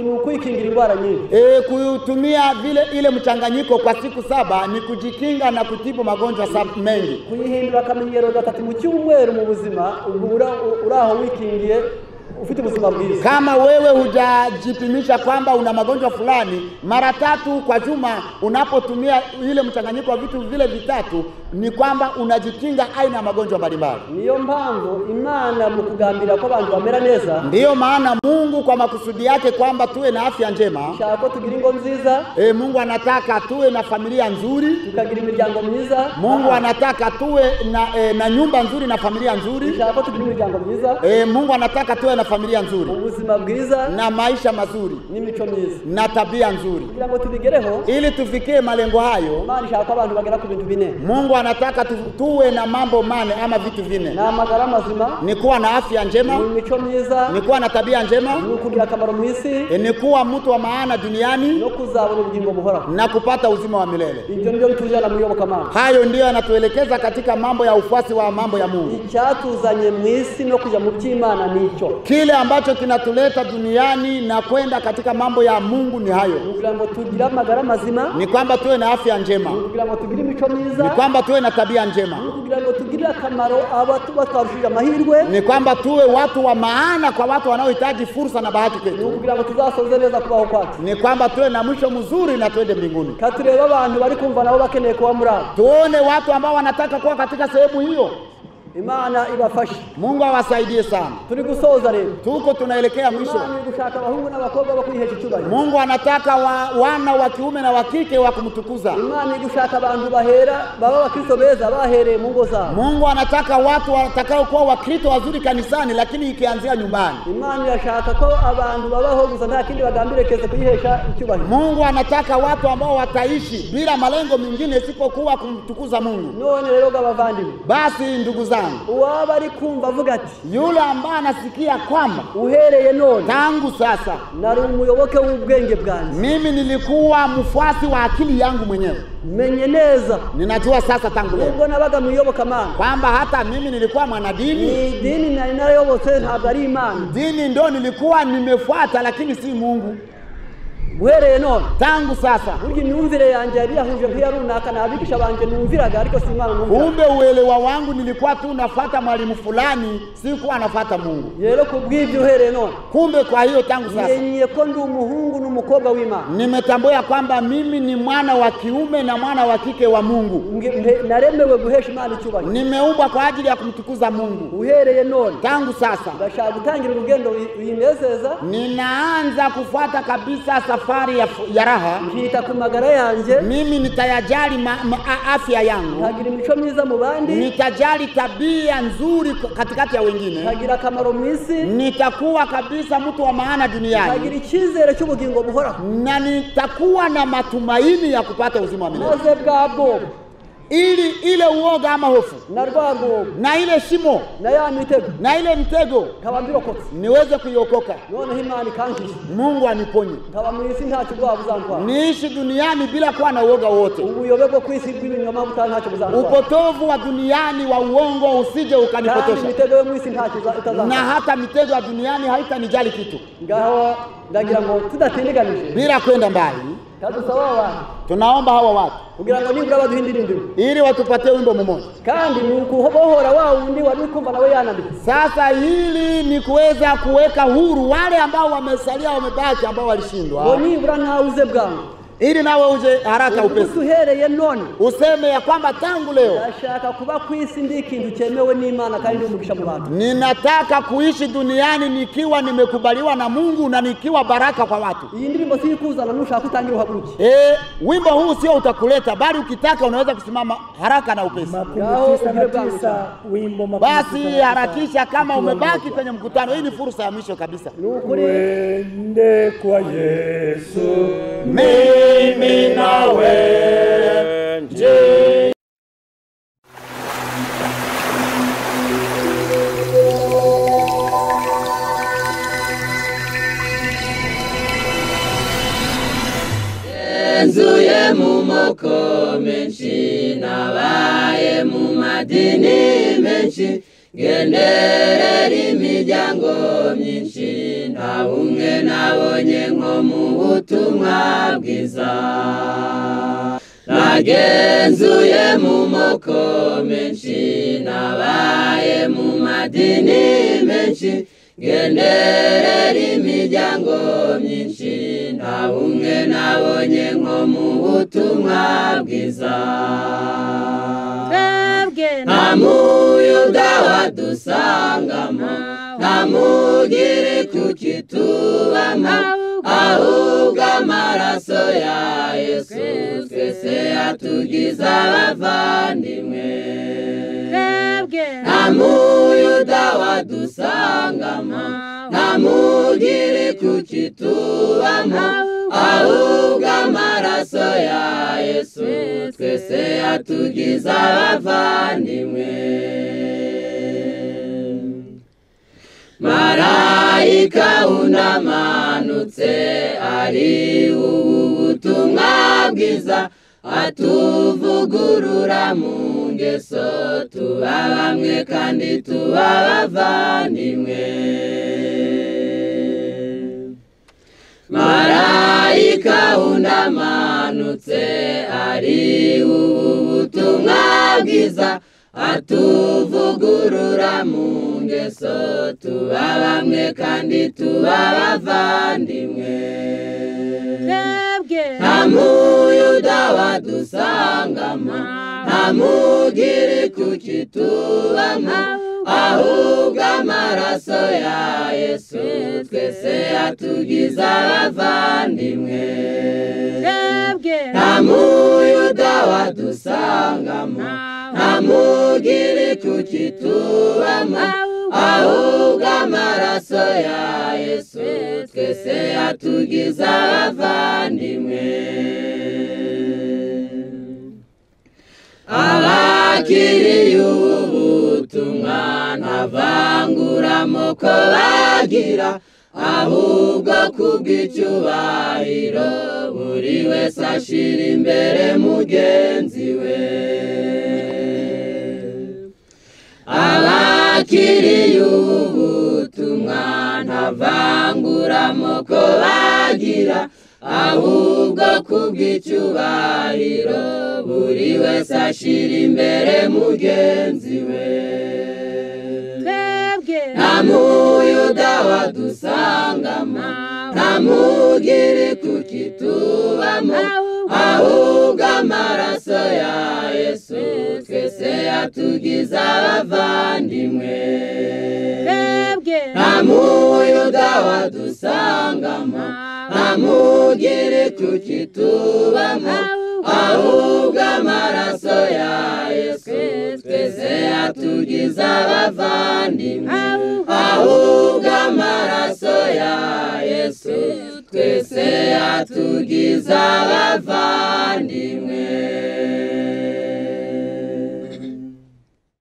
ni ukwikingira indwara nyingi. Kutumia vile ile mchanganyiko kwa siku 7 ni kujikinga na kutibu magonjwa mengi. Kuyihindura akamenyero gatatu mu cyumweru mu buzima uraho wikingiye ufite ubuzima bwiza. Kama wewe hujajipimisha kwamba una magonjwa fulani, mara 3 kwa juma unapotumia ile mchanganyiko wa vitu vile vitatu ni kwamba unajikinga aina ya magonjwa mbalimbali. Niyo mpamvu Imana mu kugambira ko abantu bamera neza. Ndiyo maana Mungu kwa makusudi yake kwamba tuwe na afya njema. Shaka tugira ingo nziza. Mungu anataka tuwe na familia nzuri, tukagira imiryango myiza. Mungu anataka tuwe na nyumba nzuri na familia nzuri. Shaka tugira imiryango myiza. Mungu anataka tuwe na familia nzuri, ubuzima bwiza na maisha mazuri, n'imico myiza, na tabia nzuri. Kugira ngo tubigereho, ili tufikie malengo hayo, Imana ishaka abantu bagera ku bintu bine. Mungu anataka tuwe na mambo mane ama vitu vine. Na amagara mazima, ni kuwa na afya njema, n'imico myiza, ni kuwa na tabia njema, ni kugira akamaro mu isi, ni kuwa mtu wa maana duniani, no kuzabona ubugingo buhoraho, na kupata uzima wa milele. Ibyo ndio bitujana mu iyobokamana. Hayo ndio yanatuelekeza katika mambo ya ufuasi wa mambo ya Mungu. Icyatuzanye mu isi no kuja mu by'Imana nico. Kile ambacho kinatuleta duniani na kwenda katika mambo ya Mungu ni hayo. Kugira ngo tugira amagara mazima, ni kwamba tuwe na afya njema. Kugira ngo tugire imico myiza, ni kwamba tuwe na tabia njema. Kugira ngo tugire akamaro abatu batwarushije amahirwe, ni kwamba tuwe watu wa maana kwa watu wanaohitaji fursa na bahati kwetu. Kugira ngo tuzasoze neza kubaho kwacu. Ni kwamba tuwe na mwisho mzuri na tuende mbinguni. Katureba abantu bari kumva nabo bakeneye kuba muri abo. Tuone watu ambao wanataka kuwa katika sehemu hiyo. Imana ibafashe. Mungu awasaidie sana. Turi gusoza rero. Tuko tunaelekea mwisho. Imana gushaka abahungu n'abakobwa bakwihesha icyubahiro. Mungu anataka wana wa kiume na wa kike wa kumtukuza. Imana gushaka abantu bahera baba bakristo beza bahereye mu ngo zao. Mungu anataka watu watakao kuwa wakristo wazuri kanisani lakini ikianzia nyumbani. Imana yashaka ko abantu babaho gusa nta kindi bagambirekeze kuyihesha icyubahiro. Mungu anataka watu ambao wataishi bila malengo mengine isipokuwa kumtukuza Mungu. None rero gabavandimwe. Basi ndugu zangu, uwaba ari kumva avuga ati, yule ambaye anasikia kwamba uhereye none tangu sasa nari umuyoboke w'ubwenge bwanjye, mimi nilikuwa mfuasi wa akili yangu mwenyewe, menye neza, ninajua sasa tangu leo ubwo nabaga muyobokamana kwamba hata mimi nilikuwa mwanadini. Ni dini na inayobotse ntabwo ari Imana. Dini ndio nilikuwa nimefuata lakini si Mungu. Uhereye none tangu sasa burya imyumvire yanjye yari yahuje nk'iya runaka nabigisha banje numviraga ariko si Imana numvira. Kumbe uelewa wangu nilikuwa tu nafuata mwalimu fulani, sikuwa nafuata Mungu. Rero kubw'ibyo uhereye none, kumbe kwa hiyo tangu sasa yenye ko ndi umuhungu n'umukobwa w'Imana, nimetambua kwamba mimi ni mwana wa kiume na mwana wa kike wa Mungu. Naremewe guhesha Imana icyubahiro, nimeumbwa kwa ajili ya kumtukuza Mungu. Uhereye none tangu sasa ndashaka gutangira urugendo uyinezeza, ninaanza kufuata kabisa safari ya raha. Nkita ku magara yanjye, mimi nitajali afya yangu, nkagira imico myiza mu bandi, nitajali tabia nzuri katikati ya wengine, nkagira akamaro mu isi, nitakuwa kabisa mtu wa maana duniani, nkagira icyizere cy'ubugingo buhoraho, na nitakuwa na matumaini ya kupata uzima wa milele. Maze bwabwo ili ile uoga ama hofu na rwago na ile shimo na ya mitego na ile mtego kabambirokotse niweze kuiokoka. None Imana kankije, Mungu aniponye, nkaba mu isi ntacyo bwaba buzankwa, niishi duniani bila kuwa na uoga wote. Ubuyobe bwo kwisi bw'ibinyoma ntacyo buzankwa, upotovu wa duniani wa uongo usije ukanipotosha, mitego yo mu isi ntacyo itazankwa, na hata mitego ya duniani haitanijali kitu. Ngaho ndagira ngo tudatindiganije bila kwenda mbali, tunaomba hawa watu kugira ngo nibura baduhindira indimi ili watupatie wimbo mmoja, kandi ni ukubohora wa wundi wari kumva nawe yanandika. Sasa hili ni kuweza kuweka huru wale ambao wamesalia, wamebaki, ambao walishindwa, ngo nibura ntauze bwangu ili nawe uje haraka upesi. Tuhereye none Useme ya kwamba tangu leo ndashaka kuba ku isi ndi ikintu cyemewe n'Imana kandi ndi umugisha mu bantu. ninataka kuishi duniani nikiwa nimekubaliwa na Mungu na nikiwa baraka kwa watu. Iyi ndirimbo si kuzana nushaka kutangira uhaguruki. Wimbo huu sio utakuleta, bali ukitaka unaweza kusimama haraka na upesi. Basi harakisha kama umebaki kwenye mkutano. Hii ni fursa ya mwisho kabisa. Twende kwa Yesu, mimi nawe nje. Nzuye mu moko menshi nabaye mu madini menshi genderera imiryango myinshi nta bumwe nabonye nko mu butumwa bwiza. Nagenzuye mu moko menshi nabaye mu madini menshi genderera imiryango myinshi nta bumwe nabonye nko mu butumwa bwiza. Nta muyuda wadusangamo, nta mugiri kukitubamo, ahubwo amaraso ya Yesu twese atugiza abavandimwe. Nta muyuda wadusangamo, nta mugiri kukitubamo, ahubwo amaraso ya Yesu twese atugiza abavandimwe. Marayika unamanutse ari ubutumwa bwiza atuvugurura mu ngeso tuba bamwe kandi tuba abavandimwe. Marayika unamanutse ari ubutumwa bwiza atuvugurura mu ngeso tuba bamwe kandi tuba abavandimwe. Nta muyuda wadusangamo, nta mugiri kukitubamo, ahubwo amaraso ya Yesu twese atugiza abavandimwe. Nta muyuda wadusangamo, nta mugiri kukitubamo, ahubwo amaraso ya Yesu twese atugiza abavandimwe. Abakiriye ubutumwa nta vangura amoko bagira, ahubwo kubw'icyubahiro buri wese ashira imbere mugenzi we. Abakiriye ubutumwa nta vangura amoko bagira, ahubwo kubw'icyubahiro buri wese ashira imbere mugenzi we. Nta muyuda wadusangamo, nta mugiri kukitubamo, ahubwo amaraso ya Yesu twese atugiza abavandimwe. Nta muyuda wadusangamo, nta mugiri kukitubamo, ahubwo amaraso ya Yesu twese atugiza abavandimwe. Ahubwo amaraso ya Yesu twese atugiza abavandimwe.